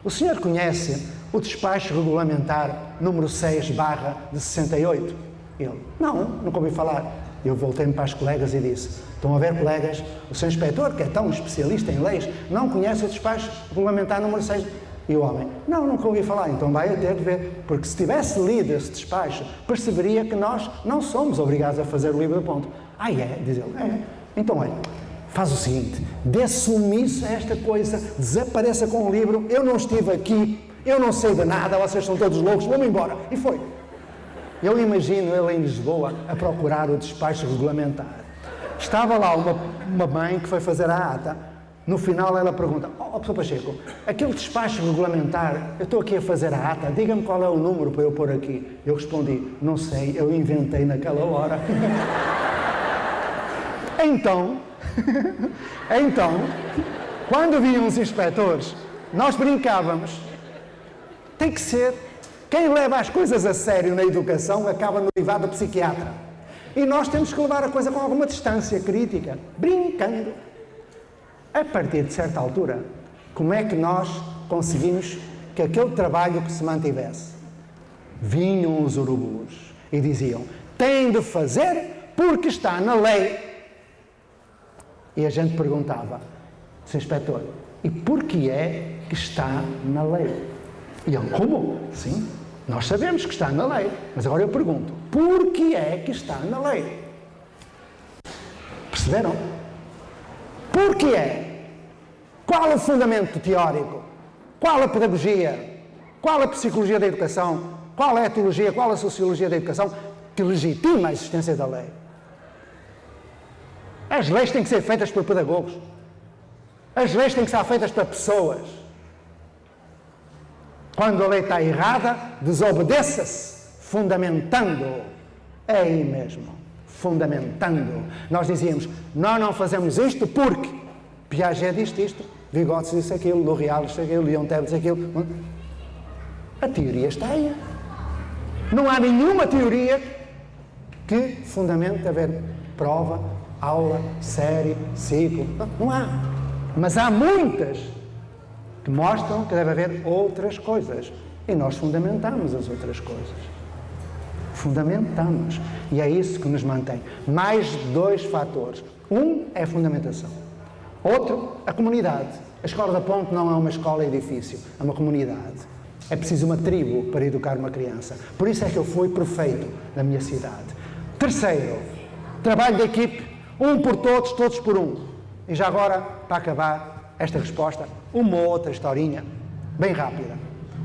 A: O senhor conhece o despacho regulamentar número 6/68? Ele: não, nunca ouvi falar. Eu voltei-me para as colegas e disse: estão a ver, colegas, o Sr. Inspetor, que é tão especialista em leis, não conhece o despacho regulamentar número 6. E o homem: não, nunca ouvi falar. Então vai ter de ver, porque se tivesse lido esse despacho, perceberia que nós não somos obrigados a fazer o livro de ponto. É? Diz ele: é. Então, olha, faz o seguinte, dê sumiço a esta coisa, desapareça com o livro, eu não estive aqui, eu não sei de nada, vocês são todos loucos, vou-me embora. E foi. Eu imagino ele em Lisboa a procurar o despacho regulamentar. Estava lá uma mãe que foi fazer a ata. No final ela pergunta: Sr. Pacheco, aquele despacho regulamentar, eu estou aqui a fazer a ata, diga-me qual é o número para eu pôr aqui. Eu respondi: não sei, eu inventei naquela hora. Então, quando vinham os inspetores, nós brincávamos. Tem que ser. Quem leva as coisas a sério na educação acaba no privado psiquiatra. E nós temos que levar a coisa com alguma distância crítica, brincando. A partir de certa altura, como é que nós conseguimos que aquele trabalho que se mantivesse? Vinham os urubus e diziam: tem de fazer porque está na lei. E a gente perguntava: Sr. Inspetor, e porquê é que está na lei? E ele: como? Sim, nós sabemos que está na lei, mas agora eu pergunto: porquê é que está na lei? Perceberam? Porquê é? Qual o fundamento teórico? Qual a pedagogia? Qual a psicologia da educação? Qual é a teologia? Qual a sociologia da educação que legitima a existência da lei? As leis têm que ser feitas por pedagogos. As leis têm que ser feitas para pessoas. Quando a lei está errada, desobedeça-se, fundamentando. É aí mesmo, fundamentando. Nós dizíamos, nós não fazemos isto porque Piaget disse isto, Vygotsky disse aquilo, L'Oréal disse aquilo, Leontel disse aquilo. A teoria está aí. Não há nenhuma teoria que fundamente haver prova, aula, série, ciclo. Não há. Mas há muitas que mostram que deve haver outras coisas. E nós fundamentamos as outras coisas. Fundamentamos. E é isso que nos mantém. Mais 2 fatores. Um é a fundamentação. Outro, a comunidade. A Escola da Ponte não é uma escola-edifício, é uma comunidade. É preciso uma tribo para educar uma criança. Por isso é que eu fui prefeito da minha cidade. Terceiro, trabalho de equipe, um por todos, todos por um. E já agora, para acabar esta resposta, uma outra historinha, bem rápida.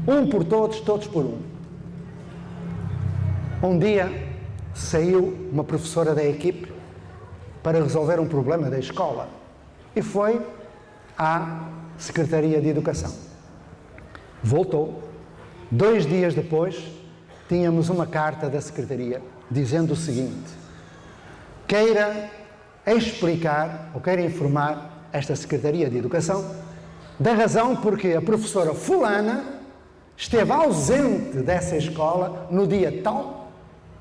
A: Um por todos, todos por um. Um dia saiu uma professora da equipe para resolver um problema da escola e foi à Secretaria de Educação. Voltou. 2 dias depois, tínhamos uma carta da Secretaria dizendo o seguinte: queira explicar ou queira informar esta Secretaria de Educação da razão porque a professora fulana esteve ausente dessa escola no dia tal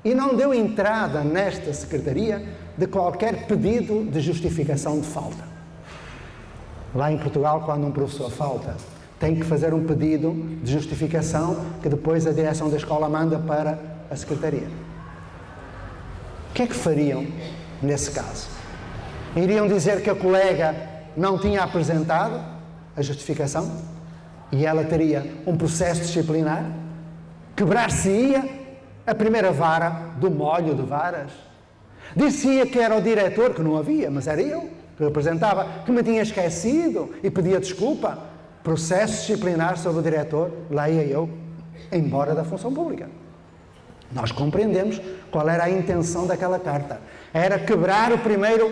A: e não deu entrada nesta Secretaria de qualquer pedido de justificação de falta. Lá em Portugal, quando um professor falta, tem que fazer um pedido de justificação que depois a direção da escola manda para a Secretaria. O que é que fariam nesse caso? Iriam dizer que a colega não tinha apresentado a justificação e ela teria um processo disciplinar? Quebrar-se-ia a primeira vara do molho de varas? Dizia que era o diretor, que não havia, mas era eu que apresentava, que me tinha esquecido e pedia desculpa. Processo disciplinar sobre o diretor, lá ia eu, embora da função pública. Nós compreendemos qual era a intenção daquela carta. Era quebrar a primeira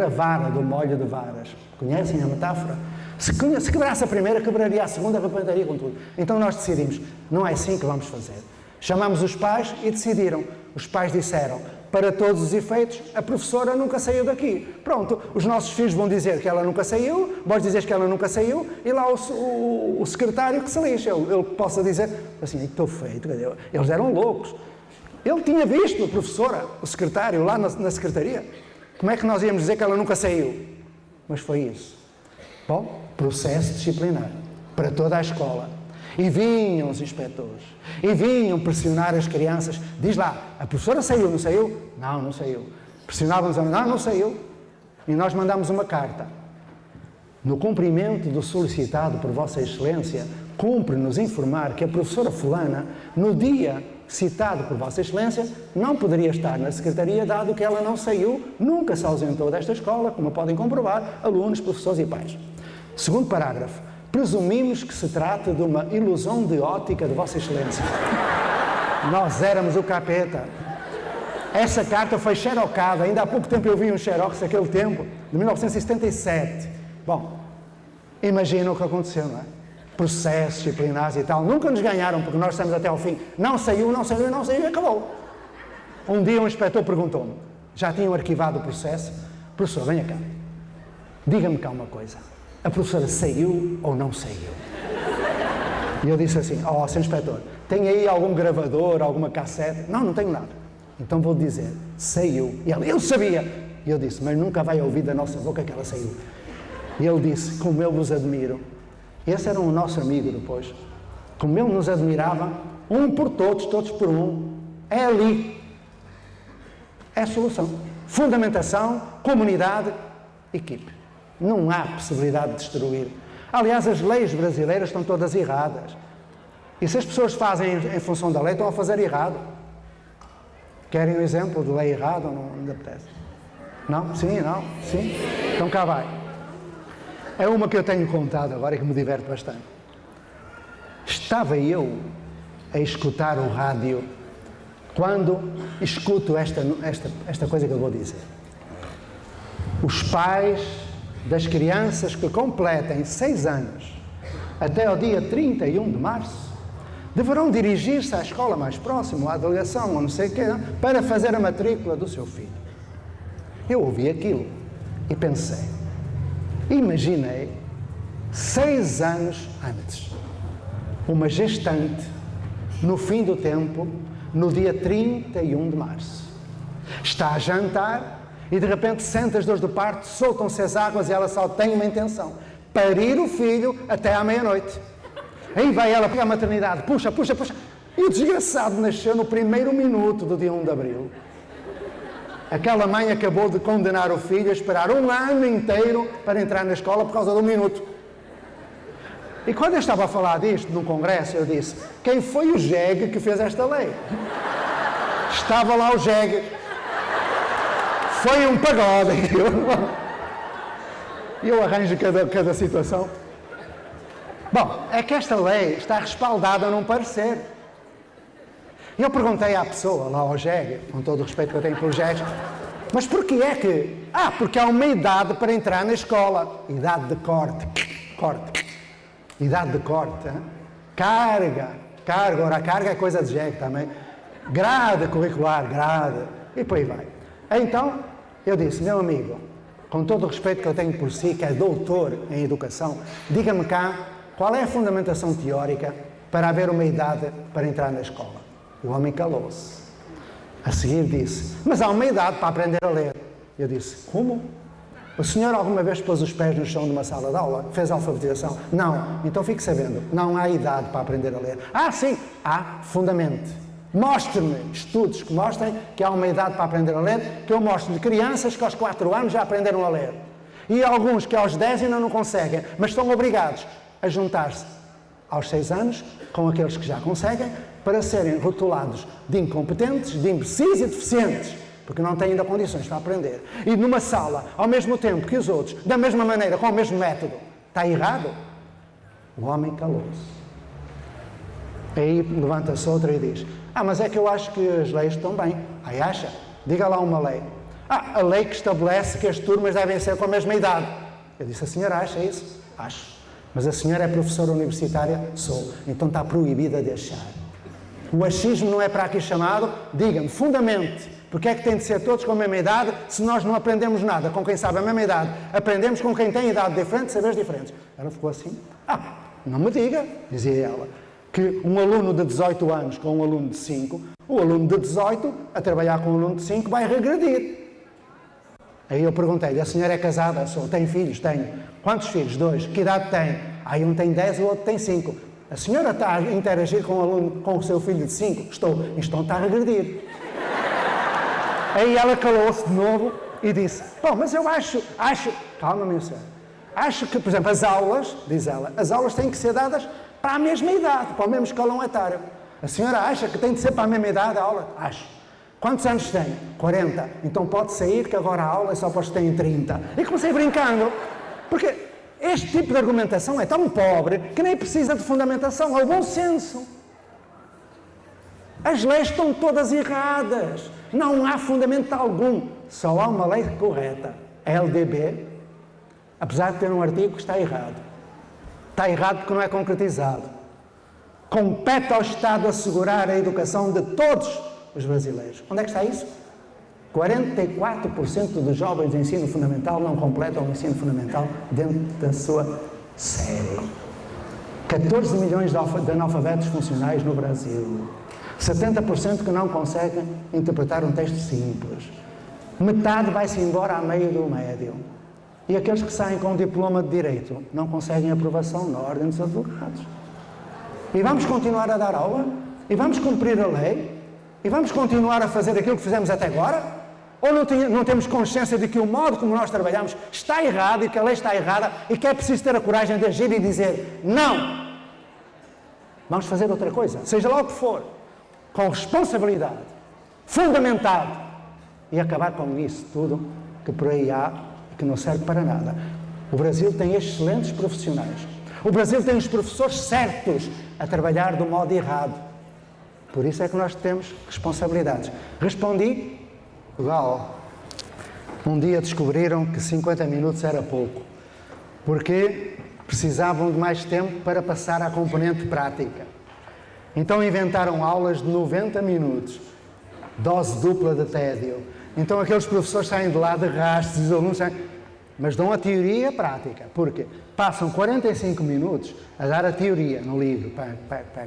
A: vara do molho de varas. Conhecem a metáfora? Se quebrasse a primeira, quebraria a segunda, arrebentaria com tudo. Então nós decidimos, não é assim que vamos fazer. Chamamos os pais e decidiram. Os pais disseram, para todos os efeitos, a professora nunca saiu daqui. Pronto, os nossos filhos vão dizer que ela nunca saiu, vós dizes que ela nunca saiu, e lá o secretário que se lixa. Ele possa dizer, assim, estou feito, eles eram loucos. Ele tinha visto a professora, o secretário, lá na secretaria. Como é que nós íamos dizer que ela nunca saiu? Mas foi isso. Bom, processo disciplinar para toda a escola. E vinham os inspectores, e vinham pressionar as crianças. Diz lá, a professora saiu, não saiu? Não, não saiu. Pressionávamos, não saiu. E nós mandámos uma carta. No cumprimento do solicitado por Vossa Excelência, cumpre-nos informar que a professora fulana, no dia citado por Vossa Excelência, não poderia estar na Secretaria, dado que ela não saiu, nunca se ausentou desta escola, como podem comprovar, alunos, professores e pais. Segundo parágrafo. Presumimos que se trata de uma ilusão de ótica de Vossa Excelência. Nós éramos o capeta. Essa carta foi xerocada. Ainda há pouco tempo eu vi um xerox naquele tempo, de 1977. Bom, imagina o que aconteceu, não é? Processos disciplinares e tal. Nunca nos ganharam, porque nós estamos até ao fim. Não saiu e acabou. Um dia um inspetor perguntou-me, já tinham arquivado o processo? Professor, venha cá. Diga-me cá uma coisa. A professora saiu ou não saiu? E eu disse assim, Sr. Inspetor, tem aí algum gravador, alguma cassete? Não, não tenho nada. Então vou dizer, saiu. E ele, eu sabia. E eu disse, mas nunca vai ouvir da nossa boca que ela saiu. E ele disse, como eu vos admiro. Esse era o nosso amigo depois. Como ele nos admirava, um por todos, todos por um. É ali. É a solução. Fundamentação, comunidade, equipe. Não há possibilidade de destruir. Aliás, as leis brasileiras estão todas erradas. E se as pessoas fazem em função da lei, estão a fazer errado. Querem um exemplo de lei errada ou não lhe apetece? Não? Sim, não? Sim? Então cá vai. É uma que eu tenho contado agora e que me diverte bastante. Estava eu a escutar o rádio quando escuto esta coisa que eu vou dizer. Os pais das crianças que completem 6 anos até ao dia 31 de março deverão dirigir-se à escola mais próxima, à delegação, ou não sei o quê, para fazer a matrícula do seu filho. Eu ouvi aquilo e pensei, imaginei 6 anos antes, uma gestante, no fim do tempo, no dia 31 de março. Está a jantar e de repente sente as dores do parto, soltam-se as águas e ela só tem uma intenção: parir o filho até à meia-noite. Aí vai ela para a maternidade, puxa. E o desgraçado nasceu no primeiro minuto do dia 1 de abril. Aquela mãe acabou de condenar o filho a esperar 1 ano inteiro para entrar na escola por causa de 1 minuto. E quando eu estava a falar disto num congresso, eu disse: quem foi o jegue que fez esta lei? Estava lá o jegue. Foi um pagode. Eu arranjo cada situação. Bom, é que esta lei está respaldada num parecer. Eu perguntei à pessoa, lá ao jegue, com todo o respeito que eu tenho pelos jegues, mas porquê é que... porque há uma idade para entrar na escola. Idade de corte. Idade de corte. Hein? Carga. Ora, a carga é coisa de jegue também. Grade curricular, grade. E por aí vai. Então, eu disse: meu amigo, com todo o respeito que eu tenho por si, que é doutor em educação, diga-me cá, qual é a fundamentação teórica para haver uma idade para entrar na escola? O homem calou-se. A seguir disse: mas há uma idade para aprender a ler. Eu disse: como? O senhor alguma vez pôs os pés no chão de uma sala de aula? Fez alfabetização? Não. Então fique sabendo, não há idade para aprender a ler. Sim, há fundamento. Mostre-me estudos que mostrem que há uma idade para aprender a ler, que eu mostro de crianças que aos 4 anos já aprenderam a ler. E alguns que aos 10 ainda não conseguem, mas estão obrigados a juntar-se aos 6 anos com aqueles que já conseguem, para serem rotulados de incompetentes, de imbecis e deficientes, porque não têm ainda condições para aprender. E numa sala, ao mesmo tempo que os outros, da mesma maneira, com o mesmo método, está errado? O homem calou-se. Aí levanta-se outra e diz: mas é que eu acho que as leis estão bem. Aí acha? Diga lá uma lei. A lei que estabelece que as turmas devem ser com a mesma idade. Eu disse: a senhora acha isso? Acho. Mas a senhora é professora universitária? Sou. Então está proibida de achar. O achismo não é para aqui chamado. Diga-me, fundamente, porque é que tem de ser todos com a mesma idade se nós não aprendemos nada com quem sabe a mesma idade? Aprendemos com quem tem idade diferente, saberes diferentes. Ela ficou assim: não me diga, dizia ela, que um aluno de 18 anos com um aluno de 5, o aluno de 18 a trabalhar com um aluno de 5 vai regredir. Aí eu perguntei-lhe: a senhora é casada? Sou. Tem filhos? Tenho. Quantos filhos? 2. Que idade tem? Aí um tem 10 e o outro tem 5. A senhora está a interagir com o aluno, com o seu filho de 5? Estou. Então está a regredir. Aí ela calou-se de novo e disse: mas eu acho... Calma, minha senhora. Acho que, por exemplo, as aulas, diz ela, as aulas têm que ser dadas para a mesma idade, para o mesmo escalão etário. A senhora acha que tem de ser para a mesma idade a aula? Acho. Quantos anos tem? 40. Então pode sair que agora a aula é só para os que têm 30. E comecei brincando, porque este tipo de argumentação é tão pobre que nem precisa de fundamentação, é o bom senso. As leis estão todas erradas. Não há fundamento algum. Só há uma lei correta. A LDB, apesar de ter um artigo que está errado. Está errado porque não é concretizado. Compete ao Estado assegurar a educação de todos os brasileiros. Onde é que está isso? 44% dos jovens de ensino fundamental não completam o ensino fundamental dentro da sua série. 14 milhões de analfabetos funcionais no Brasil. 70% que não conseguem interpretar um texto simples. Metade vai-se embora a meio do médio. E aqueles que saem com um diploma de Direito não conseguem aprovação na Ordem dos Advogados. E vamos continuar a dar aula? E vamos cumprir a lei? E vamos continuar a fazer aquilo que fizemos até agora? Ou não temos consciência de que o modo como nós trabalhamos está errado e que a lei está errada e que é preciso ter a coragem de agir e dizer não? Vamos fazer outra coisa, seja lá o que for, com responsabilidade, fundamentado, e acabar com isso tudo que por aí há e que não serve para nada. O Brasil tem excelentes profissionais. O Brasil tem os professores certos a trabalhar do modo errado. Por isso é que nós temos responsabilidades. Respondi, Portugal. Um dia descobriram que 50 minutos era pouco, porque precisavam de mais tempo para passar à componente prática. Então inventaram aulas de 90 minutos, dose dupla de tédio. Então aqueles professores saem de lá de rastros, os alunos saem, mas dão a teoria e a prática. Porque passam 45 minutos a dar a teoria no livro.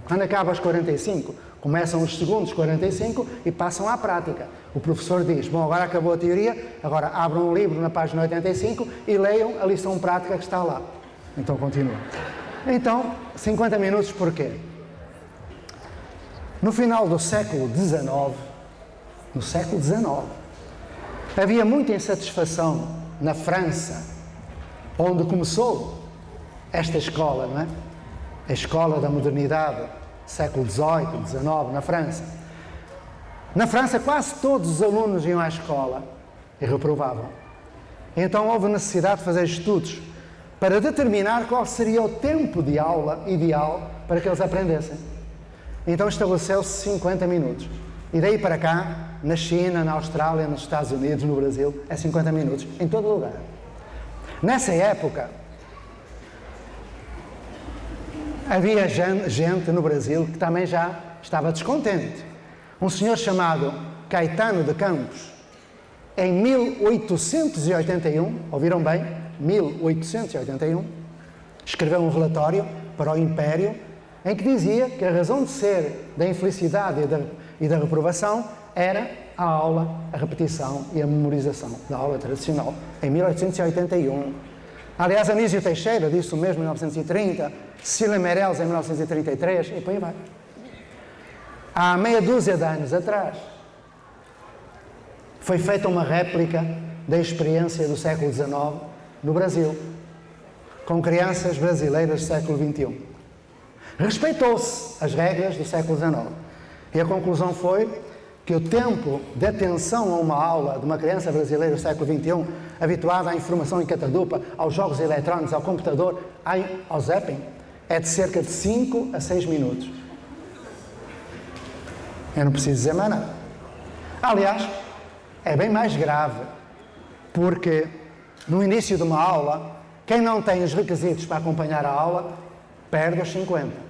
A: Quando acaba os 45, começam os segundos 45 e passam à prática. O professor diz, bom, agora acabou a teoria, agora abram um livro na página 85 e leiam a lição prática que está lá. Então continua. Então, 50 minutos porquê? No final do século XIX, havia muita insatisfação na França, onde começou esta escola, não é? A escola da modernidade, século XVIII, XIX, na França. Na França, quase todos os alunos iam à escola e reprovavam. Então houve necessidade de fazer estudos para determinar qual seria o tempo de aula ideal para que eles aprendessem. Então estabeleceu-se 50 minutos. E daí para cá, na China, na Austrália, nos Estados Unidos, no Brasil, é 50 minutos, em todo lugar. Nessa época, havia gente no Brasil que também já estava descontente. Um senhor chamado Caetano de Campos, em 1881, ouviram bem? 1881, escreveu um relatório para o Império em que dizia que a razão de ser da infelicidade e da reprovação era a aula, a repetição e a memorização da aula tradicional, em 1881. Aliás, Anísio Teixeira disse o mesmo em 1930, Cecília Meirelles em 1933, e por aí vai. Há meia dúzia de anos atrás, foi feita uma réplica da experiência do século XIX no Brasil, com crianças brasileiras do século XXI. Respeitou-se as regras do século XIX. E a conclusão foi que o tempo de atenção a uma aula de uma criança brasileira do século XXI, habituada à informação em catadupa, aos jogos eletrónicos, ao computador, ao zapping, é de cerca de 5 a 6 minutos. Eu não preciso dizer mais nada. Aliás, é bem mais grave, porque no início de uma aula, quem não tem os requisitos para acompanhar a aula, perde os 50.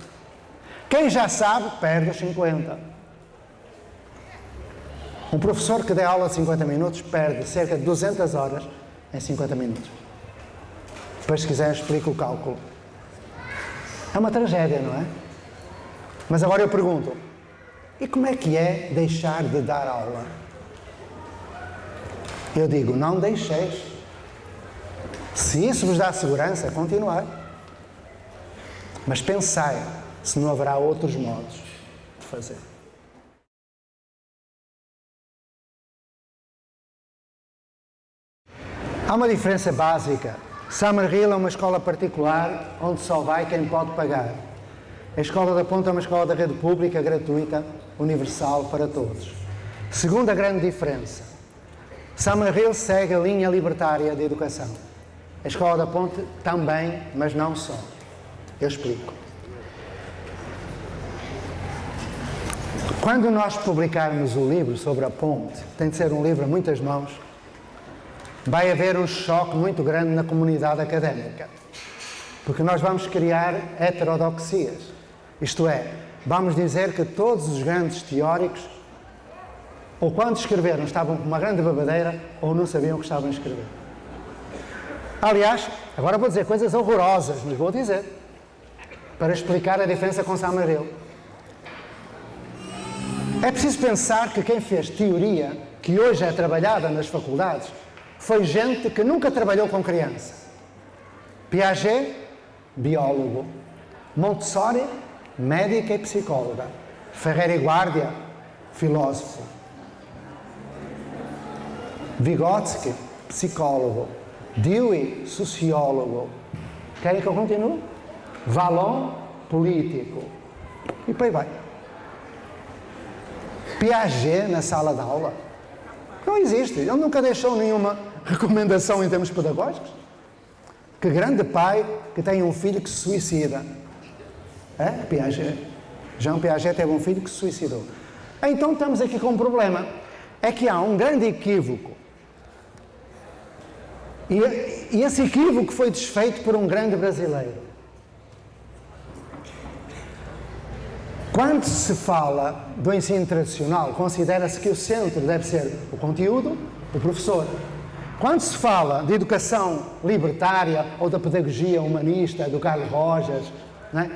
A: Quem já sabe, perde os 50. Um professor que dê aula de 50 minutos perde cerca de 200 horas em 50 minutos. Depois, se quiser, explico o cálculo. É uma tragédia, não é? Mas agora eu pergunto, e como é que é deixar de dar aula? Eu digo, não deixeis. Se isso vos dá segurança, continuai. Mas pensai se não haverá outros modos de fazer. Há uma diferença básica. Summerhill é uma escola particular onde só vai quem pode pagar. A Escola da Ponte é uma escola da rede pública, gratuita, universal para todos. Segunda grande diferença. Summerhill segue a linha libertária de educação. A Escola da Ponte também, mas não só. Eu explico. Quando nós publicarmos o livro sobre a Ponte, tem de ser um livro a muitas mãos, vai haver um choque muito grande na comunidade académica. Porque nós vamos criar heterodoxias. Isto é, vamos dizer que todos os grandes teóricos, ou quando escreveram, estavam com uma grande babadeira, ou não sabiam o que estavam a escrever. Aliás, agora vou dizer coisas horrorosas, mas vou dizer, para explicar a diferença com Summerhill. É preciso pensar que quem fez teoria, que hoje é trabalhada nas faculdades, foi gente que nunca trabalhou com criança. Piaget, biólogo. Montessori, médica e psicóloga. Ferrer e Guardia, filósofo. Vygotsky, psicólogo. Dewey, sociólogo. Querem que eu continue? Vallon, político. E por aí vai. Piaget na sala de aula? Não existe. Ele nunca deixou nenhuma recomendação em termos pedagógicos. Que grande pai que tem um filho que se suicida. Piaget. Jean Piaget teve um filho que se suicidou. Então estamos aqui com um problema. É que há um grande equívoco. E esse equívoco foi desfeito por um grande brasileiro. Quando se fala do ensino tradicional, considera-se que o centro deve ser o conteúdo, o professor. Quando se fala de educação libertária ou da pedagogia humanista, do Carl Rogers, não é?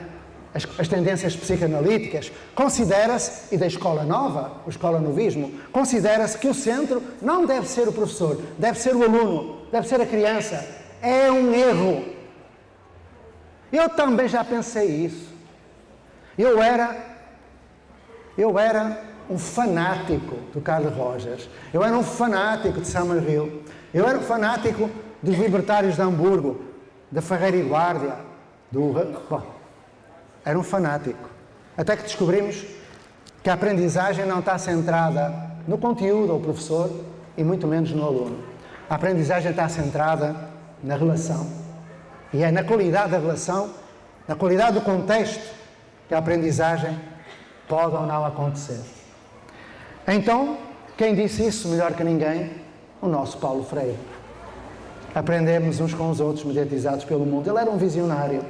A: As tendências psicanalíticas, considera-se, e da escola nova, o escola-novismo, considera-se que o centro não deve ser o professor, deve ser o aluno, deve ser a criança. É um erro. Eu também já pensei isso. Eu era um fanático do Carl Rogers. Eu era um fanático de Summerhill. Eu era um fanático dos libertários de Hamburgo, da Ferreira e Guardia, era um fanático. Até que descobrimos que a aprendizagem não está centrada no conteúdo ou professor e muito menos no aluno. A aprendizagem está centrada na relação. E é na qualidade da relação, na qualidade do contexto, que a aprendizagem pode ou não acontecer. Então, quem disse isso melhor que ninguém? O nosso Paulo Freire. Aprendemos uns com os outros, mediatizados pelo mundo. Ele era um visionário.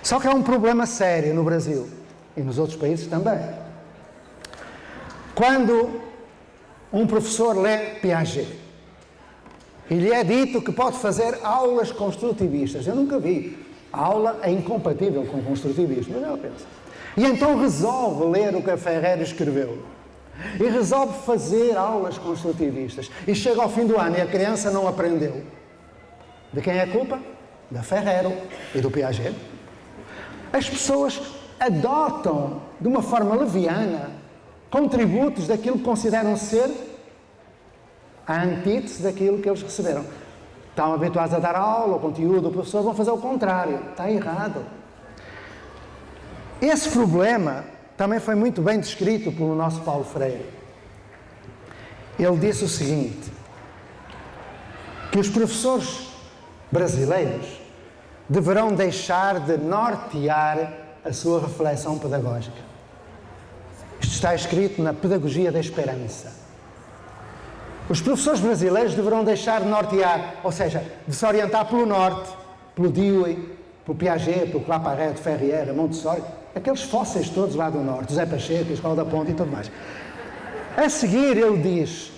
A: Só que há um problema sério no Brasil e nos outros países também. Quando um professor lê Piaget e lhe é dito que pode fazer aulas construtivistas, eu nunca vi. A aula é incompatível com o construtivismo, mas eu penso. E então resolve ler o que a Ferreira escreveu. E resolve fazer aulas construtivistas. E chega ao fim do ano e a criança não aprendeu. De quem é a culpa? Da Ferreira e do Piaget. As pessoas adotam, de uma forma leviana, contributos daquilo que consideram ser a antítese daquilo que eles receberam. Estão habituados a dar aula, o conteúdo, o professor, vão fazer o contrário. Está errado. Esse problema também foi muito bem descrito pelo nosso Paulo Freire. Ele disse o seguinte, que os professores brasileiros deverão deixar de nortear a sua reflexão pedagógica. Isto está escrito na Pedagogia da Esperança. Os professores brasileiros deverão deixar de nortear, ou seja, de se orientar pelo norte, pelo Dewey, pelo Piaget, pelo Claparède, Ferriera, Montessori, aqueles fósseis todos lá do norte, José Pacheco, Escola da Ponte e tudo mais. A seguir, ele diz,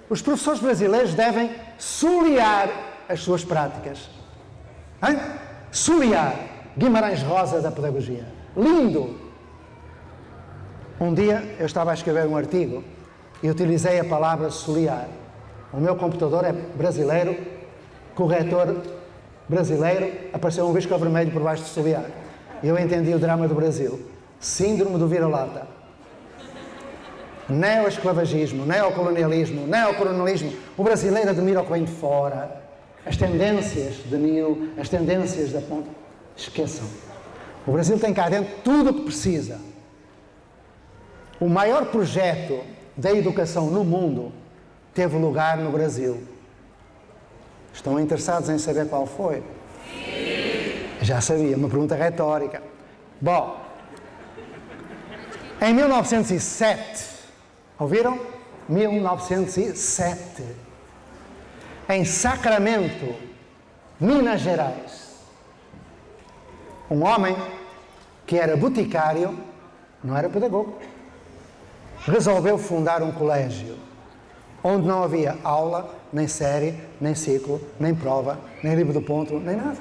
A: os professores brasileiros devem solear as suas práticas. Solear. Guimarães Rosa da pedagogia. Lindo! Um dia eu estava a escrever um artigo e utilizei a palavra solear. O meu computador é brasileiro, corretor brasileiro, apareceu um risco vermelho por baixo de solear. Eu entendi o drama do Brasil. Síndrome do vira-lata. Neoesclavagismo, neocolonialismo, neocolonialismo. O brasileiro admira o que vem de fora. As tendências de Nilo, as tendências da ponta. Esqueçam. O Brasil tem cá dentro tudo o que precisa. O maior projeto da educação no mundo teve lugar no Brasil. Estão interessados em saber qual foi? Já sabia, uma pergunta retórica. Bom, em 1907, ouviram? 1907, em Sacramento, Minas Gerais, um homem que era boticário, não era pedagogo, resolveu fundar um colégio onde não havia aula, nem série, nem ciclo, nem prova, nem livro do ponto, nem nada.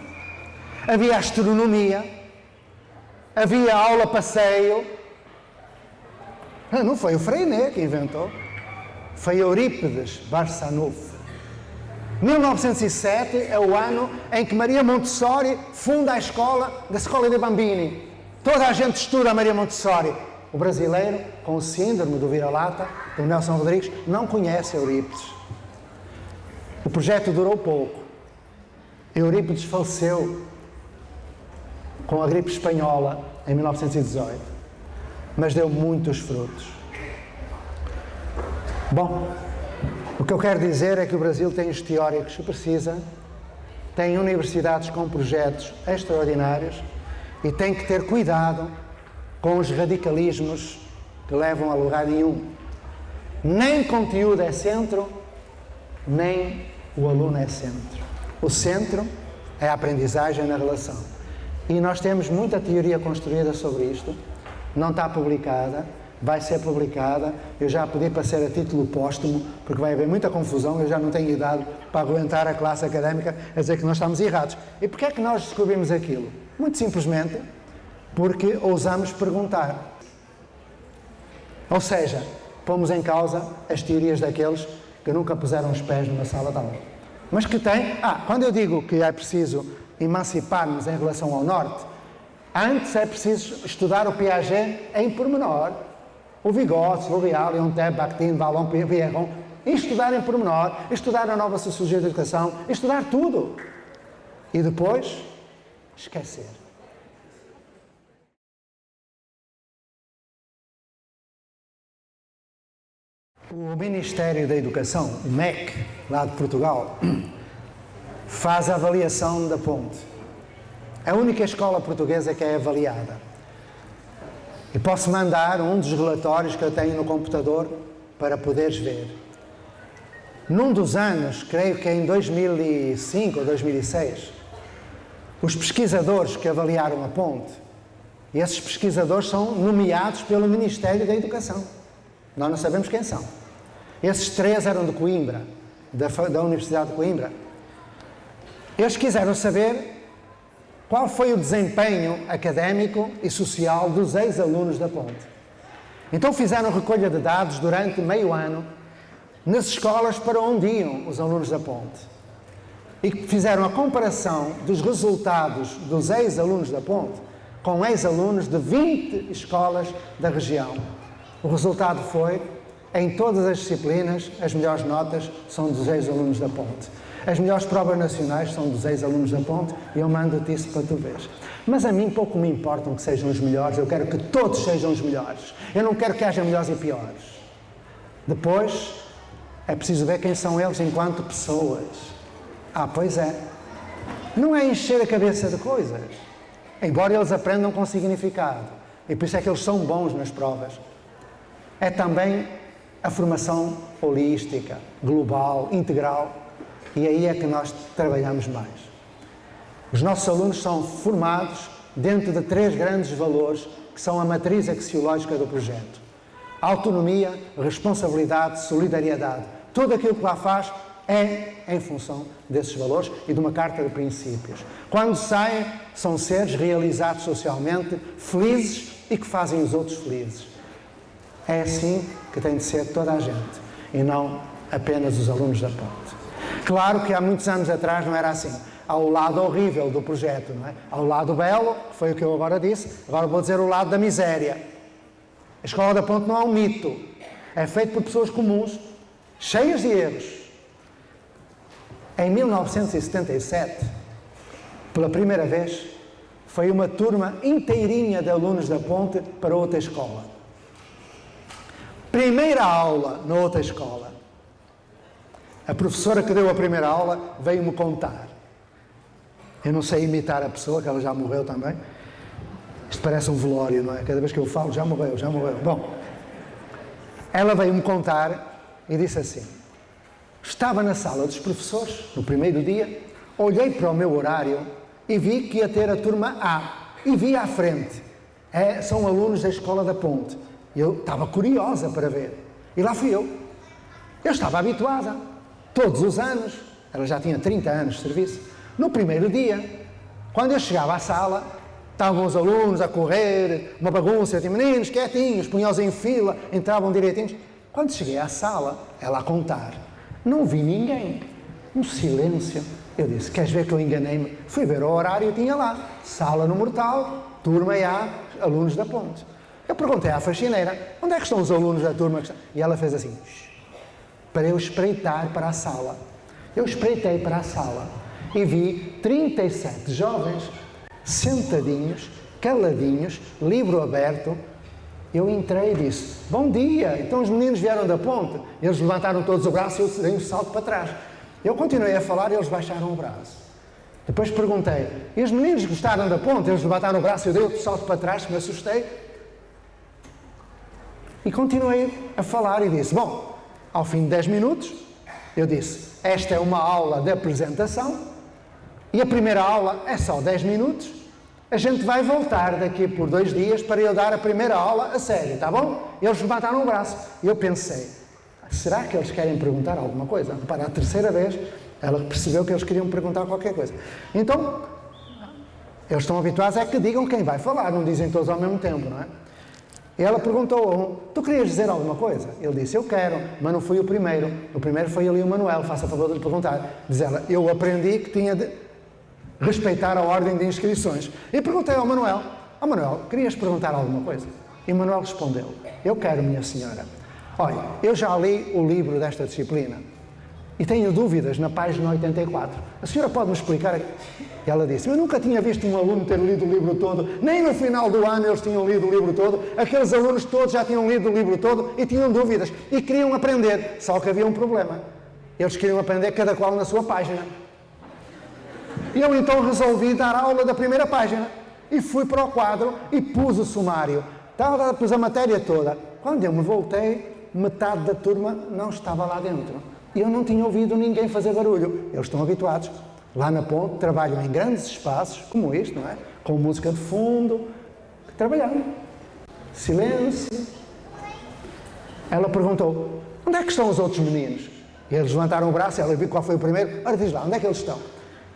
A: Havia astronomia, havia aula-passeio. Não foi o Freinet que inventou, foi Eurípides Barçanufo. 1907 é o ano em que Maria Montessori funda a escola da Scuola dei Bambini. Toda a gente estuda a Maria Montessori. O brasileiro, com o síndrome do vira-lata, do Nelson Rodrigues, não conhece Eurípides. O projeto durou pouco. Eurípides faleceu com a gripe espanhola em 1918, mas deu muitos frutos. Bom, o que eu quero dizer é que o Brasil tem os teóricos que precisa tem universidades com projetos extraordinários e tem que ter cuidado com os radicalismos que levam a lugar nenhum. Nem conteúdo é centro, nem o aluno é centro. O centro é a aprendizagem na relação. E nós temos muita teoria construída sobre isto, não está publicada, vai ser publicada, eu já pedi para ser a título póstumo, porque vai haver muita confusão, eu já não tenho idade para aguentar a classe académica a dizer que nós estamos errados. E porquê é que nós descobrimos aquilo? Muito simplesmente porque ousamos perguntar. Ou seja, pomos em causa as teorias daqueles que nunca puseram os pés numa sala de aula. Mas que têm... quando eu digo que é preciso emancipar-nos em relação ao Norte, antes é preciso estudar o Piaget em pormenor. O Vygotsky, o L'Oréal, Leontief, Bakhtin, Vallon, Pierron, e estudar em pormenor, estudar a nova sociologia da educação, estudar tudo. E depois, esquecer. O Ministério da Educação, o MEC, lá de Portugal, faz a avaliação da Ponte. É a única escola portuguesa que é avaliada. E posso mandar um dos relatórios que eu tenho no computador para poderes ver. Num dos anos, creio que é em 2005 ou 2006, os pesquisadores que avaliaram a Ponte, esses pesquisadores são nomeados pelo Ministério da Educação. Nós não sabemos quem são. Esses 3 eram de Coimbra, da Universidade de Coimbra. Eles quiseram saber qual foi o desempenho académico e social dos ex-alunos da Ponte. Então fizeram recolha de dados durante meio ano nas escolas para onde iam os alunos da Ponte. E fizeram a comparação dos resultados dos ex-alunos da Ponte com ex-alunos de 20 escolas da região. O resultado foi, em todas as disciplinas, as melhores notas são dos ex-alunos da Ponte. As melhores provas nacionais são dos ex-alunos da Ponte e eu mando-te isso para tu veres. Mas a mim pouco me importam que sejam os melhores, eu quero que todos sejam os melhores. Eu não quero que haja melhores e piores. Depois, é preciso ver quem são eles enquanto pessoas. Pois é. Não é encher a cabeça de coisas. Embora eles aprendam com significado. E por isso é que eles são bons nas provas. É também a formação holística, global, integral. E aí é que nós trabalhamos mais. Os nossos alunos são formados dentro de 3 grandes valores que são a matriz axiológica do projeto. Autonomia, responsabilidade, solidariedade. Tudo aquilo que lá faz é em função desses valores e de uma carta de princípios. Quando saem, são seres realizados socialmente, felizes e que fazem os outros felizes. É assim que tem de ser toda a gente e não apenas os alunos da Ponte. Claro que há muitos anos atrás não era assim. Há o lado horrível do projeto, não é? Há o lado belo, que foi o que eu agora disse, agora vou dizer o lado da miséria. A Escola da Ponte não é um mito. É feito por pessoas comuns, cheias de erros. Em 1977, pela primeira vez, foi uma turma inteirinha de alunos da Ponte para outra escola. Primeira aula na outra escola. A professora que deu a primeira aula veio-me contar. Eu não sei imitar a pessoa, que ela já morreu também. Isto parece um velório, não é? Cada vez que eu falo, já morreu, já morreu. Bom, ela veio-me contar e disse assim: estava na sala dos professores, no primeiro dia, olhei para o meu horário e vi que ia ter a turma A. E vi à frente. São alunos da Escola da Ponte. Eu estava curiosa para ver. E lá fui eu. Eu estava habituada. Todos os anos, ela já tinha 30 anos de serviço, no primeiro dia, quando eu chegava à sala, estavam os alunos a correr, uma bagunça, eu tinha meninos quietinhos, punham-os em fila, entravam direitinhos. Quando cheguei à sala, ela a contar, não vi ninguém, um silêncio. Eu disse, queres ver que eu enganei-me? Fui ver o horário e tinha lá, sala número tal, turma A, alunos da Ponte. Eu perguntei à faxineira, onde é que estão os alunos da turma? E ela fez assim, para eu espreitar para a sala. Eu espreitei para a sala e vi 37 jovens sentadinhos, caladinhos, livro aberto. Eu entrei e disse, bom dia, então os meninos vieram da Ponte. Eles levantaram todos o braço e eu dei um salto para trás. Eu continuei a falar e eles baixaram o braço. Depois perguntei, e os meninos gostaram da ponte? Eles levantaram o braço e eu dei outro salto para trás, me assustei. E continuei a falar e disse, bom, ao fim de 10 minutos, eu disse, esta é uma aula de apresentação e a primeira aula é só 10 minutos. A gente vai voltar daqui por 2 dias para eu dar a primeira aula a sério, está bom? Eles levantaram o braço e eu pensei, será que eles querem perguntar alguma coisa? Para a terceira vez, ela percebeu que eles queriam perguntar qualquer coisa. Então, eles estão habituados a que digam quem vai falar, não dizem todos ao mesmo tempo, não é? E ela perguntou a um, tu querias dizer alguma coisa? Ele disse, eu quero, mas não fui o primeiro. O primeiro foi ali o Manuel, faça a favor de lhe perguntar. Diz ela, eu aprendi que tinha de respeitar a ordem de inscrições. E perguntei ao Manuel, Manuel, querias perguntar alguma coisa? E o Manuel respondeu, eu quero, minha senhora. Olha, eu já li o livro desta disciplina e tenho dúvidas na página 84. A senhora pode-me explicar? E ela disse, eu nunca tinha visto um aluno ter lido o livro todo, nem no final do ano eles tinham lido o livro todo. Aqueles alunos todos já tinham lido o livro todo e tinham dúvidas e queriam aprender, só que havia um problema. Eles queriam aprender cada qual na sua página. E eu então resolvi dar aula da primeira página e fui para o quadro e pus o sumário. Pus a matéria toda. Quando eu me voltei, metade da turma não estava lá dentro. E eu não tinha ouvido ninguém fazer barulho. Eles estão habituados. Lá na ponte trabalham em grandes espaços, como este, não é? Com música de fundo. Trabalhando. Silêncio. Ela perguntou, onde é que estão os outros meninos? E eles levantaram o braço, ela viu qual foi o primeiro. Ora, diz lá, onde é que eles estão?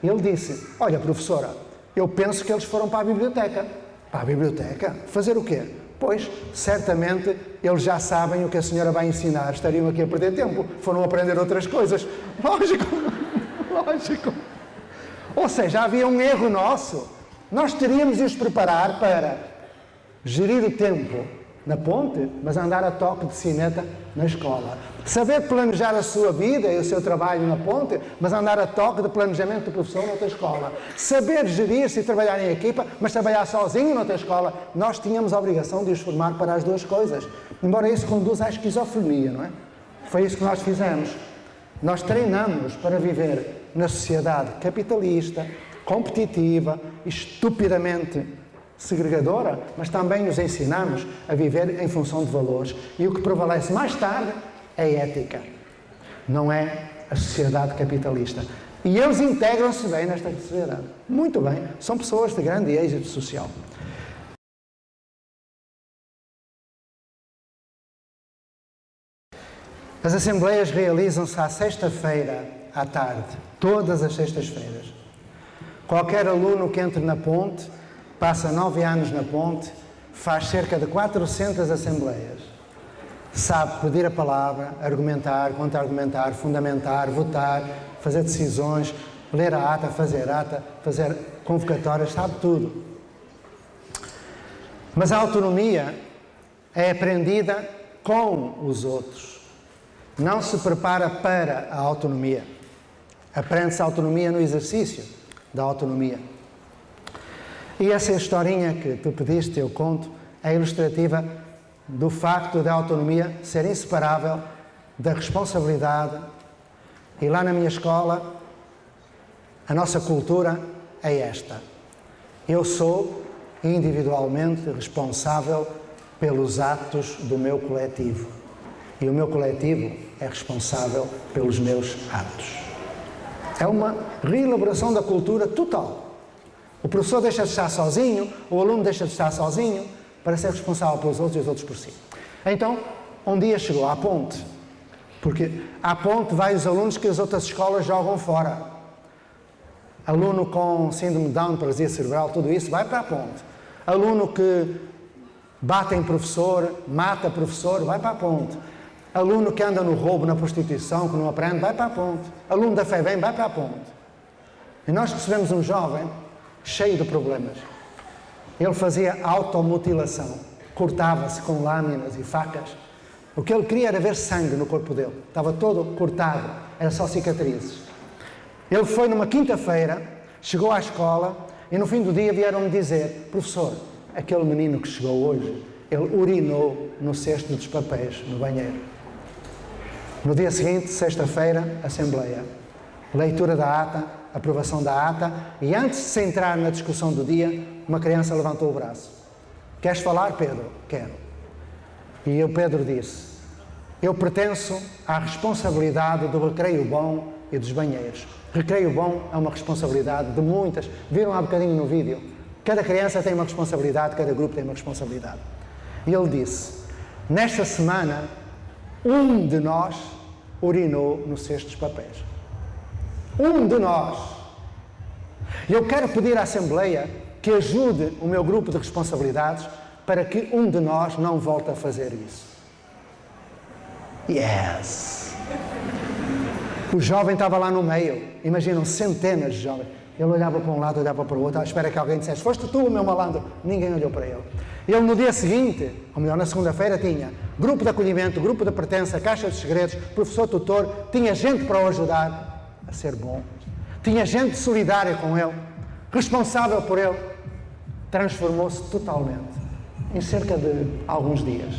A: E ele disse, olha, professora, eu penso que eles foram para a biblioteca. Para a biblioteca? Fazer o quê? Pois, certamente, eles já sabem o que a senhora vai ensinar. Estariam aqui a perder tempo. Foram aprender outras coisas. Lógico. Lógico. Ou seja, havia um erro nosso. Nós teríamos de nos preparar para gerir o tempo na ponte, mas andar a toque de sineta na escola. Saber planejar a sua vida e o seu trabalho na ponte, mas andar a toque de planejamento do professor noutra escola. Saber gerir-se e trabalhar em equipa, mas trabalhar sozinho noutra escola. Nós tínhamos a obrigação de os formar para as duas coisas. Embora isso conduza à esquizofrenia, não é? Foi isso que nós fizemos. Nós treinamos para viver na sociedade capitalista, competitiva, estupidamente segregadora, mas também nos ensinamos a viver em função de valores. E o que prevalece mais tarde é a ética, não é a sociedade capitalista. E eles integram-se bem nesta sociedade. Muito bem, são pessoas de grande êxito social. As assembleias realizam-se à sexta-feira à tarde, todas as sextas-feiras. Qualquer aluno que entre na ponte, passa 9 anos na ponte, faz cerca de 400 assembleias. Sabe pedir a palavra, argumentar, contra-argumentar, fundamentar, votar, fazer decisões, ler a ata, fazer convocatórias, sabe tudo. Mas a autonomia é aprendida com os outros. Não se prepara para a autonomia. Aprende-se a autonomia no exercício da autonomia. E essa historinha que tu pediste, eu conto, é ilustrativa do facto da autonomia ser inseparável da responsabilidade. E lá na minha escola, a nossa cultura é esta. Eu sou individualmente responsável pelos atos do meu coletivo. E o meu coletivo é responsável pelos meus atos. É uma reelaboração da cultura total. O professor deixa de estar sozinho, o aluno deixa de estar sozinho para ser responsável pelos outros e os outros por si. Então, um dia chegou à ponte, porque à ponte vai os alunos que as outras escolas jogam fora. Aluno com síndrome de Down, paralisia cerebral, tudo isso, vai para a ponte. Aluno que bate em professor, mata professor, vai para a ponte. Aluno que anda no roubo, na prostituição, que não aprende, vai para a ponte. Aluno da FEBEM, vai para a ponte. E nós recebemos um jovem cheio de problemas. Ele fazia automutilação, cortava-se com lâminas e facas. O que ele queria era ver sangue no corpo dele. Estava todo cortado, era só cicatrizes. Ele foi numa quinta-feira, chegou à escola e no fim do dia vieram-me dizer: professor, aquele menino que chegou hoje, ele urinou no cesto dos papéis, no banheiro. No dia seguinte, sexta-feira, assembleia. Leitura da ata, aprovação da ata, e antes de se entrar na discussão do dia, uma criança levantou o braço. Queres falar, Pedro? Quero. E o Pedro disse, eu pertenço à responsabilidade do recreio bom e dos banheiros. Recreio bom é uma responsabilidade de muitas. Viram há bocadinho no vídeo? Cada criança tem uma responsabilidade, cada grupo tem uma responsabilidade. E ele disse, nesta semana, um de nós urinou no cesto dos papéis. Um de nós. E eu quero pedir à Assembleia que ajude o meu grupo de responsabilidades para que um de nós não volte a fazer isso. Yes! O jovem estava lá no meio, imaginam, centenas de jovens. Ele olhava para um lado, olhava para o outro, à espera que alguém dissesse, foste tu, meu malandro. Ninguém olhou para ele. Ele no dia seguinte, ou melhor, na segunda-feira, tinha grupo de acolhimento, grupo de pertença, caixa de segredos, professor tutor, tinha gente para o ajudar a ser bom. Tinha gente solidária com ele, responsável por ele. Transformou-se totalmente, em cerca de alguns dias.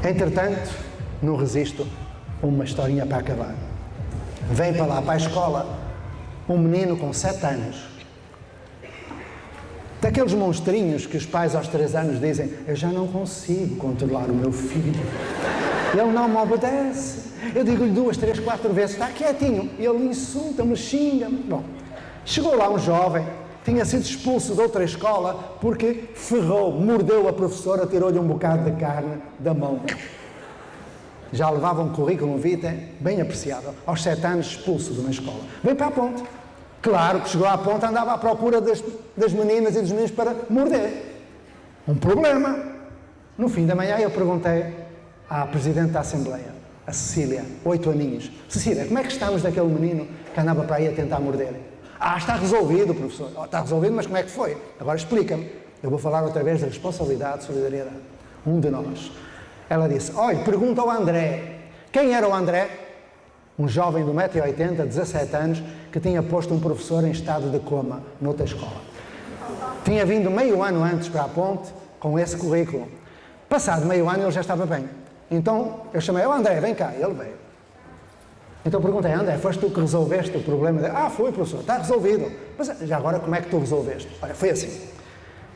A: Entretanto, não resisto, uma historinha para acabar. Vem para lá, para a escola, um menino com 7 anos. Daqueles monstrinhos que os pais aos 3 anos dizem, eu já não consigo controlar o meu filho. Ele não me obedece. Eu digo-lhe 2, 3, 4 vezes, está quietinho. Ele insulta-me, xinga-me. Bom, chegou lá um jovem, tinha sido expulso de outra escola porque ferrou, mordeu a professora, tirou-lhe um bocado de carne da mão. Já levava um currículo vitae bem apreciável. Aos 7 anos, expulso de uma escola. Veio para a ponte. Claro que chegou à ponte, andava à procura das meninas e dos meninos para morder. Um problema. No fim da manhã, eu perguntei à Presidente da Assembleia, a Cecília, 8 aninhos. Cecília, como é que estamos daquele menino que andava para aí a tentar morder? Está resolvido, professor. Está resolvido, mas como é que foi? Agora explica-me. Eu vou falar outra vez de responsabilidade e solidariedade. Um de nós. Ela disse, olha, pergunta ao André. Quem era o André? Um jovem de 1,80 m, 17 anos, que tinha posto um professor em estado de coma noutra escola. Tinha vindo meio ano antes para a ponte com esse currículo. Passado meio ano ele já estava bem. Então eu chamei, André, vem cá. E ele veio. Então perguntei, André, foste tu que resolveste o problema dele? Foi, professor, está resolvido. Mas já agora como é que tu resolveste? Olha, foi assim.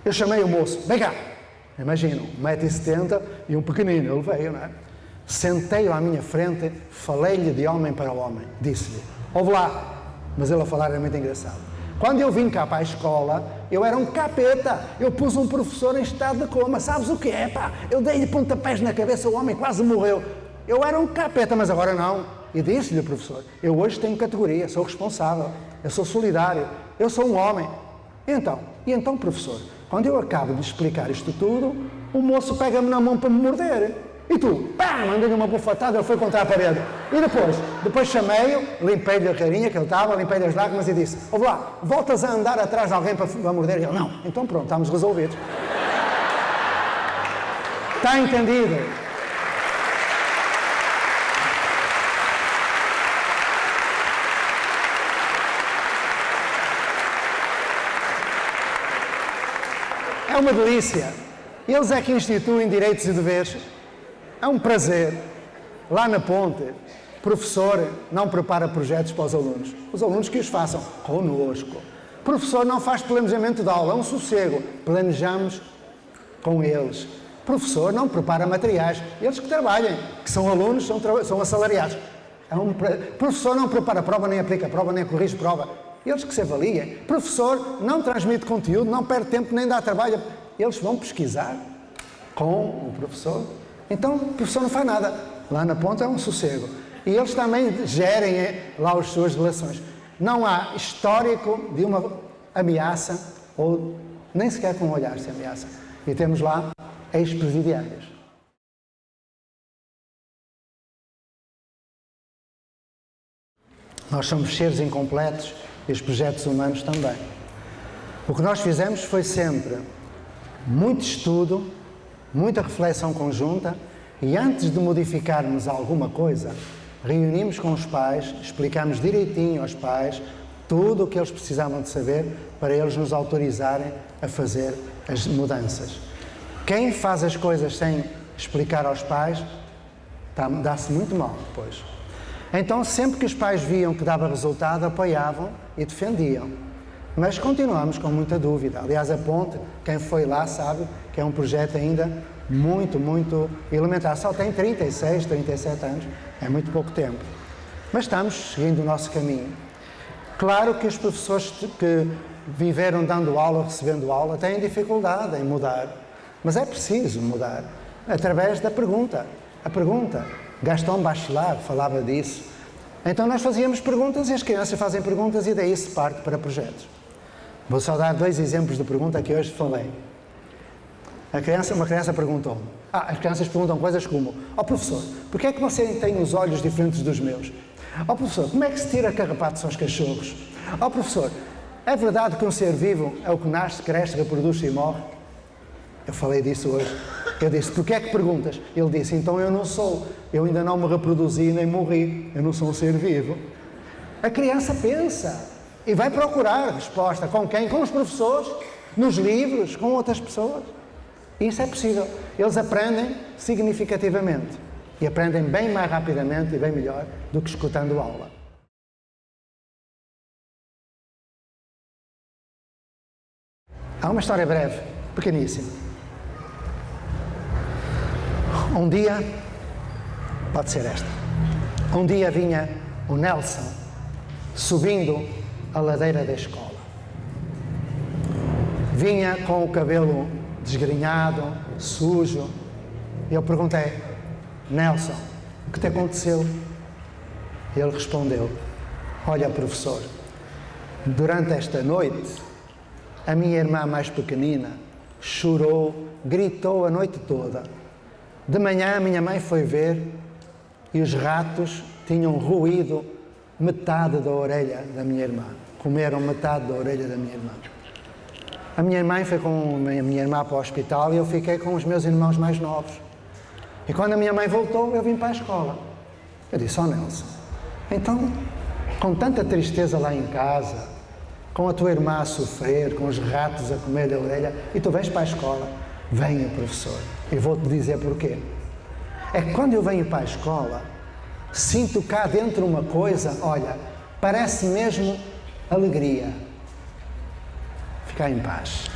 A: Eu chamei o moço, vem cá. Imagina, 1,70 m e um pequenino, ele veio, não é? Sentei-o à minha frente, falei-lhe de homem para homem, disse-lhe, ouve lá, mas ele a falar era muito engraçado. Quando eu vim cá para a escola, eu era um capeta, eu pus um professor em estado de coma, sabes o que é, pá? Eu dei-lhe pontapés na cabeça, o homem quase morreu. Eu era um capeta, mas agora não. E disse-lhe, professor, eu hoje tenho categoria, sou responsável, eu sou solidário, eu sou um homem. E então, professor, quando eu acabo de explicar isto tudo, o moço pega-me na mão para me morder. E tu, pá, mandei-lhe uma bufatada, ele foi contra a parede. E depois chamei-o, limpei-lhe a carinha que ele estava, limpei-lhe as lágrimas e disse, ouve lá, voltas a andar atrás de alguém para morder? E ele, não. Então pronto, estamos resolvidos. Está entendido? É uma delícia. Eles é que instituem direitos e deveres. É um prazer. Lá na ponte, o professor não prepara projetos para os alunos. Os alunos que os façam connosco. O professor não faz planejamento de aula, é um sossego. Planejamos com eles. O professor não prepara materiais. Eles que trabalhem, que são alunos, são assalariados. O professor não prepara prova, nem aplica prova, nem corrige prova. Eles que se avaliem. O professor não transmite conteúdo, não perde tempo, nem dá trabalho. Eles vão pesquisar com o professor. Então, o professor não faz nada. Lá na ponta é um sossego. E eles também gerem lá as suas relações. Não há histórico de uma ameaça, ou nem sequer com um olhar se ameaça. E temos lá ex-presidiários. Nós somos seres incompletos e os projetos humanos também. O que nós fizemos foi sempre muito estudo, muita reflexão conjunta e antes de modificarmos alguma coisa, reunimos com os pais, explicamos direitinho aos pais tudo o que eles precisavam de saber para eles nos autorizarem a fazer as mudanças. Quem faz as coisas sem explicar aos pais, dá-se muito mal depois. Então, sempre que os pais viam que dava resultado, apoiavam e defendiam. Mas continuamos com muita dúvida. Aliás, a Ponte, quem foi lá sabe que é um projeto ainda muito, muito elementar. Só tem 36, 37 anos, é muito pouco tempo. Mas estamos seguindo o nosso caminho. Claro que os professores que viveram dando aula, recebendo aula, têm dificuldade em mudar. Mas é preciso mudar, através da pergunta. A pergunta. Gaston Bachelard falava disso. Então nós fazíamos perguntas e as crianças fazem perguntas e daí se parte para projetos. Vou só dar 2 exemplos de pergunta que hoje falei. Uma criança perguntou-me. As crianças perguntam coisas como: ó professor, porquê é que você tem os olhos diferentes dos meus? Ó professor, como é que se tira carrapatos aos cachorros? Ó professor, é verdade que um ser vivo é o que nasce, cresce, reproduz-se e morre? Eu falei disso hoje. Eu disse: porquê é que perguntas? Ele disse: então eu não sou. Eu ainda não me reproduzi nem morri. Eu não sou um ser vivo. A criança pensa e vai procurar resposta. Com quem? Com os professores, nos livros, com outras pessoas. Isso é possível. Eles aprendem significativamente. E aprendem bem mais rapidamente e bem melhor do que escutando aula. Há uma história breve, pequeníssima. Um dia, pode ser esta, um dia vinha o Nelson subindo a ladeira da escola. Vinha com o cabelo desgrenhado, sujo. E eu perguntei: Nelson, o que te aconteceu? E ele respondeu: olha, professor, durante esta noite, a minha irmã mais pequenina chorou, gritou a noite toda. De manhã a minha mãe foi ver e os ratos tinham roído metade da orelha da minha irmã. Comeram metade da orelha da minha irmã. A minha mãe foi com a minha irmã para o hospital e eu fiquei com os meus irmãos mais novos. E quando a minha mãe voltou, eu vim para a escola. Eu disse: ó Nelson, então, com tanta tristeza lá em casa, com a tua irmã a sofrer, com os ratos a comer a orelha, e tu vens para a escola? Venha, professor. E vou-te dizer porquê. É que quando eu venho para a escola, sinto cá dentro uma coisa, olha, parece mesmo alegria. Ficar em paz.